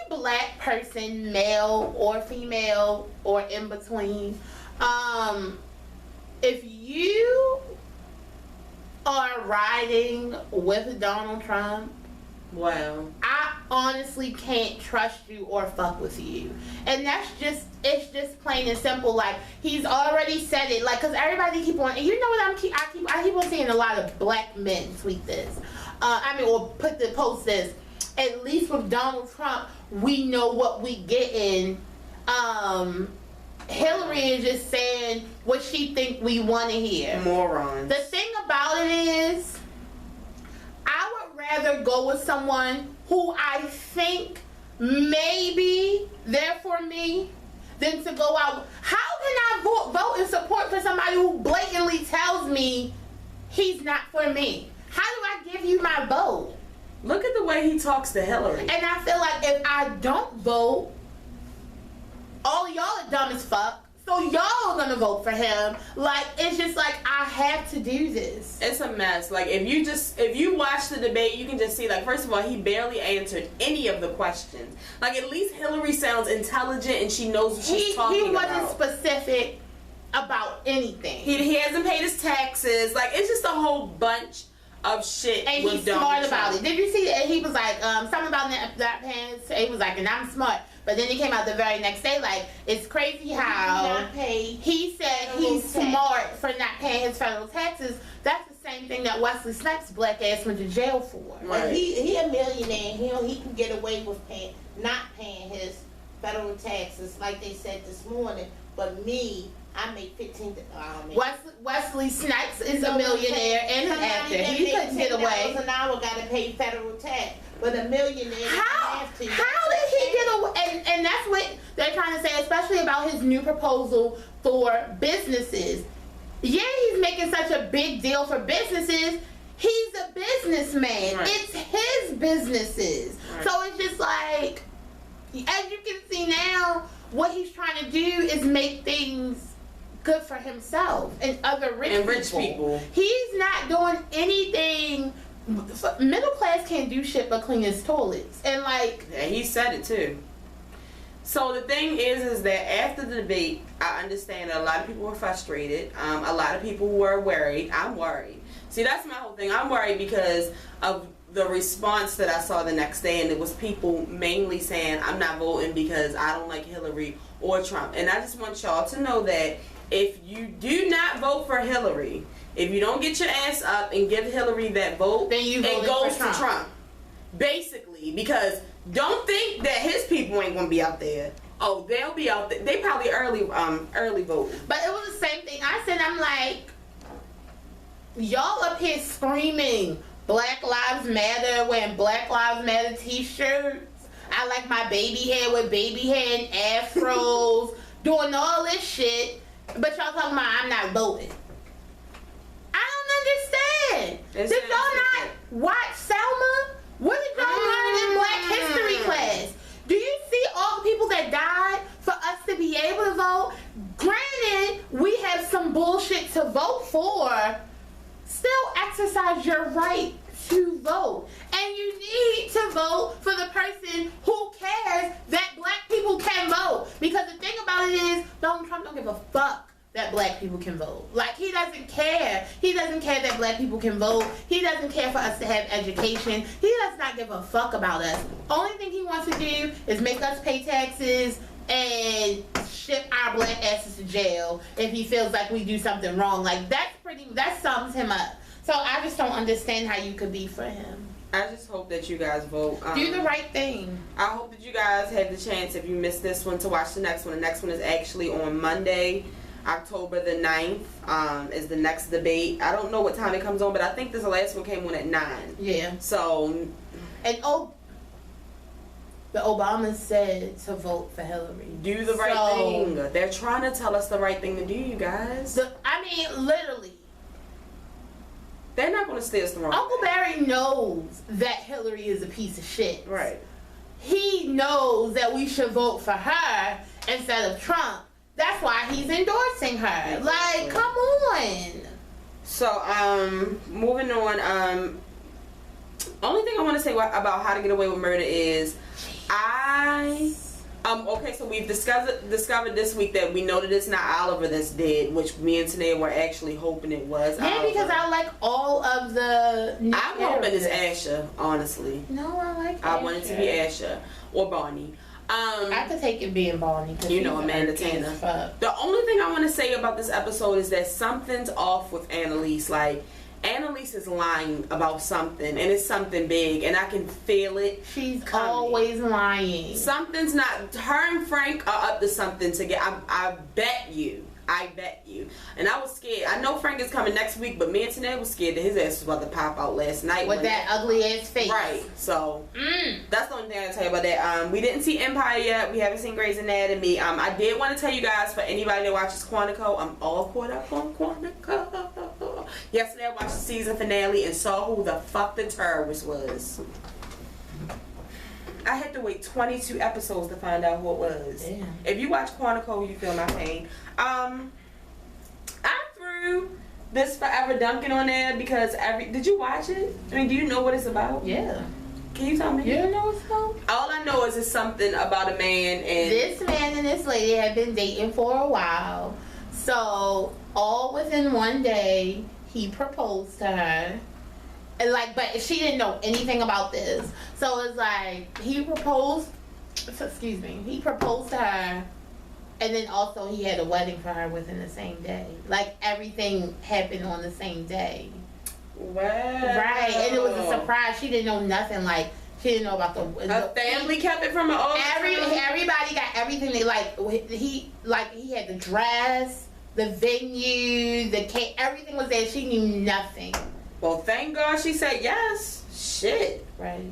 black person, male or female or in between, if you are riding with Donald Trump, wow, I honestly can't trust you or fuck with you. And it's just plain and simple. Like, he's already said it. Like, cause everybody keep on, and you know what I keep on seeing a lot of black men tweet this. Or put the post this. At least with Donald Trump, we know what we getting. Hillary is just saying what she think we want to hear. Morons. The thing about it is, I would rather go with someone who I think maybe they're for me than to go out. How can I vote in support for somebody who blatantly tells me he's not for me? How do I give you my vote? Look at the way he talks to Hillary. And I feel like if I don't vote, all of y'all are dumb as fuck. So y'all are gonna vote for him. Like, it's just like, I have to do this. It's a mess. Like, if you watch the debate, you can just see, like, first of all, he barely answered any of the questions. Like, at least Hillary sounds intelligent and she knows what she's talking about. He wasn't specific about anything. He hasn't paid his taxes. Like, it's just a whole bunch of shit. And he's smart about it. Did you see that? He was like, something about that pants. He was like, and I'm smart. But then he came out the very next day, like, it's crazy how he said he's smart for not paying his federal taxes. That's the same thing that Wesley Snipes' black ass went to jail for. Right. He a millionaire. He can get away with not paying his federal taxes, like they said this morning. But me, I make Wesley Snipes is a millionaire and an actor. He couldn't get away. $10 an hour got to pay federal tax. But a millionaire have to. How did he get away? And that's what they're trying to say, especially about his new proposal for businesses. Yeah, he's making such a big deal for businesses. He's a businessman. Right. It's his businesses. Right. So it's just like, as you can see now, what he's trying to do is make things good for himself and other rich people. He's not doing anything. Middle class can't do shit but clean his toilets. And like, yeah, he said it too. So the thing is that after the debate, I understand that a lot of people were frustrated. A lot of people were worried. I'm worried. See, that's my whole thing. I'm worried because of the response that I saw the next day, and it was people mainly saying, I'm not voting because I don't like Hillary or Trump. And I just want y'all to know that if you do not vote for Hillary, if you don't get your ass up and give Hillary that vote, then it goes to Trump. Basically, because don't think that his people ain't gonna be out there. Oh, they'll be out there. They probably early vote. But it was the same thing. I said, I'm like, y'all up here screaming Black Lives Matter, wearing Black Lives Matter t-shirts. I like my baby hair with baby hair and afros, doing all this shit. But y'all talking about I'm not voting. I don't understand. Did y'all not watch Selma? What did y'all learn in Black History class? Do you see all the people that died for us to be able to vote? Granted, we have some bullshit to vote for. Still exercise your right to vote. And you need to vote for the person who cares that black people can vote. Because the thing about it is, Donald Trump don't give a fuck that black people can vote. Like, he doesn't care. He doesn't care that black people can vote. He doesn't care for us to have education. He does not give a fuck about us. Only thing he wants to do is make us pay taxes and ship our black asses to jail if he feels like we do something wrong. Like, that sums him up. So I just don't understand how you could be for him. I just hope that you guys vote. Do the right thing. I hope that you guys had the chance, if you missed this one, to watch the next one. The next one is actually on Monday, October the 9th, is the next debate. I don't know what time it comes on, but I think this last one came on at 9. Yeah. So, and the Obamas said to vote for Hillary. Do the right thing. They're trying to tell us the right thing to do, you guys. I mean, literally. They're not going to steer us the wrong way. Uncle Barry knows that Hillary is a piece of shit. Right. He knows that we should vote for her instead of Trump. That's why he's endorsing her. Like, come on. So, moving on. Only thing I want to say about How to Get Away with Murder is, okay, so we've discovered this week that we know that it's not Oliver that's dead, which me and Tanae were actually hoping it was. Yeah, Oliver. because I like all of the new I'm hoping it's characters. Asher, honestly. No, I like I Asher. want it to be Asher or Barney. I could take it being Barney. You know, Amanda Tanner. The only thing I want to say about this episode is that something's off with Annalise. Like, Annalise is lying about something, and it's something big, and I can feel it. She's coming. always lying. Something's not. Her and Frank are up to something together. I bet you. And I was scared. I know Frank is coming next week, but me and Tanae was scared that his ass was about to pop out last night. With that ugly ass face. Right. So, that's the only thing I can tell you about that. We didn't see Empire yet. We haven't seen Grey's Anatomy. I did want to tell you guys, for anybody that watches Quantico, I'm all caught up on Quantico. Yesterday I watched the season finale and saw who the fuck the terrorist was. I had to wait 22 episodes to find out who it was. Damn. If you watch Quantico, you feel my pain. I threw this Forever Dunkin' on there because did you watch it? I mean, do you know what it's about? Yeah. Can you tell me? You don't know what's about? All I know is it's something about a man and This man and this lady have been dating for a while. So, all within one day, he proposed to her. And but she didn't know anything about this. So it's like, he proposed to her, and then also he had a wedding for her within the same day. Like, everything happened on the same day. wow. Right, and it was a surprise. She didn't know nothing. Like, she didn't know about Her family kept it from her all the time? Everybody got everything. He had the dress, the venue, the cake, everything was there. She knew nothing. Well, thank God she said yes. Shit. Right.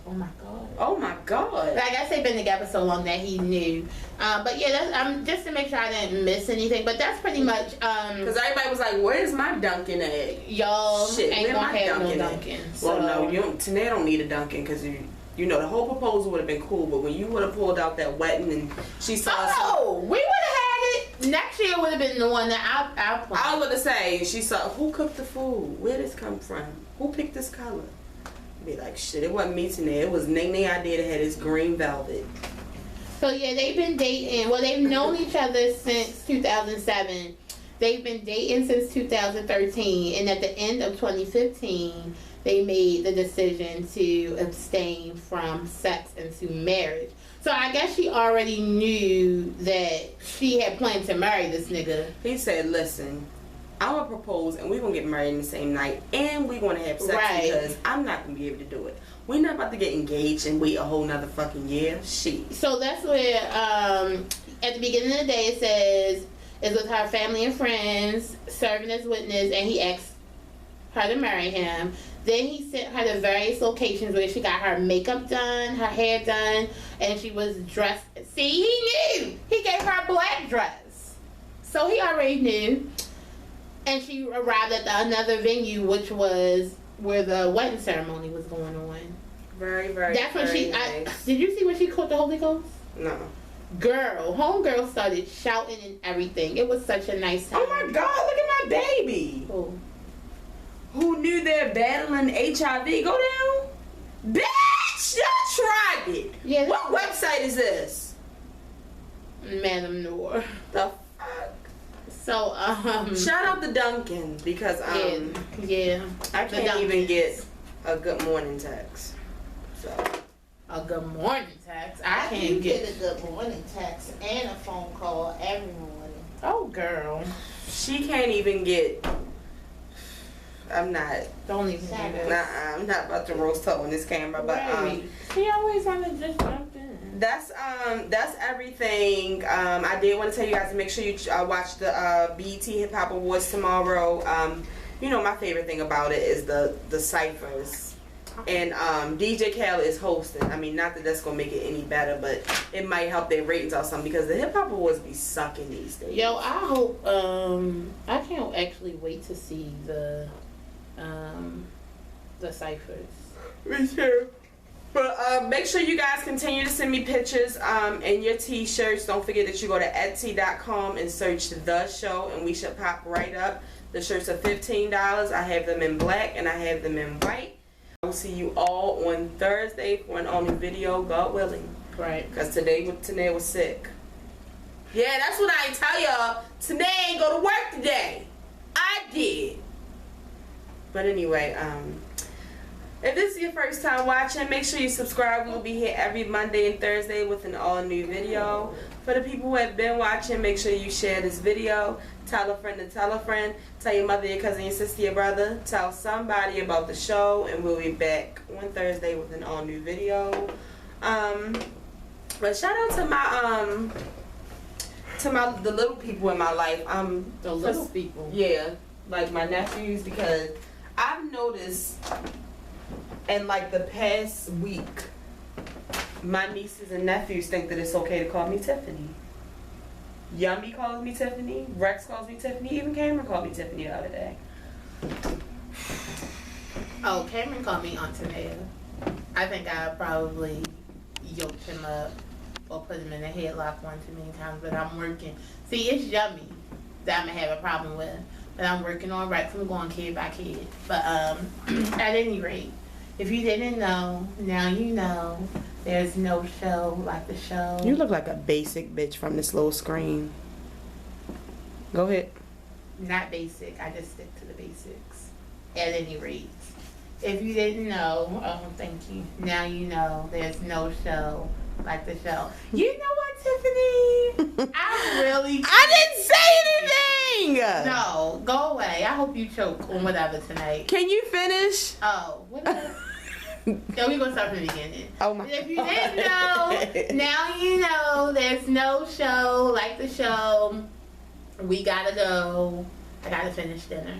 Oh my God. Oh my God. But I guess they've been together so long that he knew. But yeah, just to make sure I didn't miss anything. But that's pretty much. Because everybody was like, "Where's my Dunkin' egg?" Y'all Shit, ain't where gonna my have no Dunkin' egg? Dunkin'. Well, no, you don't. Tanae don't need a Dunkin' because you know the whole proposal would have been cool, but when you would have pulled out that wedding and she saw. Oh, we would have had it. Next year would have been the one that I planned. I was gonna say she saw who cooked the food. Where did this come from? Who picked this color? Be like, shit, it wasn't me Tanae. It was Nene idea that had this green velvet. So yeah, they've been dating. Well, they've known each other since 2007. They've been dating since 2013, and at the end of 2015, they made the decision to abstain from sex into marriage. So I guess she already knew that she had planned to marry this nigga. He said, listen, I'm going to propose and we're going to get married in the same night and we're going to have sex because I'm not going to be able to do it. We're not about to get engaged and wait a whole nother fucking year. Shit. So that's where, at the beginning of the day, it says, is with her family and friends, serving as witness, and he asked her to marry him. Then he sent her to various locations where she got her makeup done, her hair done, and she was dressed. See, he knew. He gave her a black dress. So he already knew. And she arrived at another venue, which was where the wedding ceremony was going on. Very, very, That's when very she, nice. Did you see when she caught the Holy Ghost? No. Girl, homegirl started shouting and everything. It was such a nice time. Oh my God, look at my baby. Cool. Who knew they're battling HIV? Go down. Bitch, y'all tried it. Yeah, What website is this? Madam Noor. The fuck? So, Shout out to Duncan because yeah. I can't even get a good morning text. So A good morning text. I can can't get a good morning text and a phone call every morning. Oh, girl. she can't even get. I'm not. Don't even do that. I'm not about to roast her on this camera, but Right. She always want to just jump in. that's everything. I did want to tell you guys to make sure you watch the BET Hip Hop Awards tomorrow. You know my favorite thing about it is the ciphers. And DJ Khaled is hosting. I mean, not that that's gonna make it any better, but it might help their ratings or something because the Hip Hop Awards be sucking these days. Yo, I hope. I can't actually wait to see the ciphers. Me too. But make sure you guys continue to send me pictures and your t-shirts. Don't forget that you go to Etsy.com and search The Show, and we should pop right up. The shirts are $15. I have them in black and I have them in white. I will see you all on Thursday for an all-new video, God willing. Right. Because today was sick. Yeah, that's what I tell y'all. Today I ain't go to work today. I did. But anyway, if this is your first time watching, make sure you subscribe. We'll be here every Monday and Thursday with an all-new video. For the people who have been watching, make sure you share this video. Tell a friend and tell a friend. Tell your mother, your cousin, your sister, your brother. Tell somebody about the show, and we'll be back on Thursday with an all-new video. But shout out to the little people in my life. The little people. Yeah, like my nephews, because I've noticed in like the past week, my nieces and nephews think that it's okay to call me Tiffany. Yummy calls me Tiffany. Rex calls me Tiffany. Even Cameron called me Tiffany the other day. Oh, Cameron called me Aunt Tanea. I think I probably yoked him up or put him in a headlock one too many times, but I'm working. See, it's Yummy that I'm going to have a problem with, but I'm working on Rex. I'm going kid by kid. But at any rate, if you didn't know, now you know. There's no show like the show. You look like a basic bitch from this little screen. Go ahead. Not basic. I just stick to the basics. At any rate, if you didn't know, thank you. Now you know. There's no show like the show. You know what, Tiffany? I didn't say anything. No, go away. I hope you choke on whatever tonight. Can you finish? Oh, whatever. So we're gonna start from the beginning. Oh my! If you didn't know, now you know. There's no show like the show. We gotta go. I gotta finish dinner.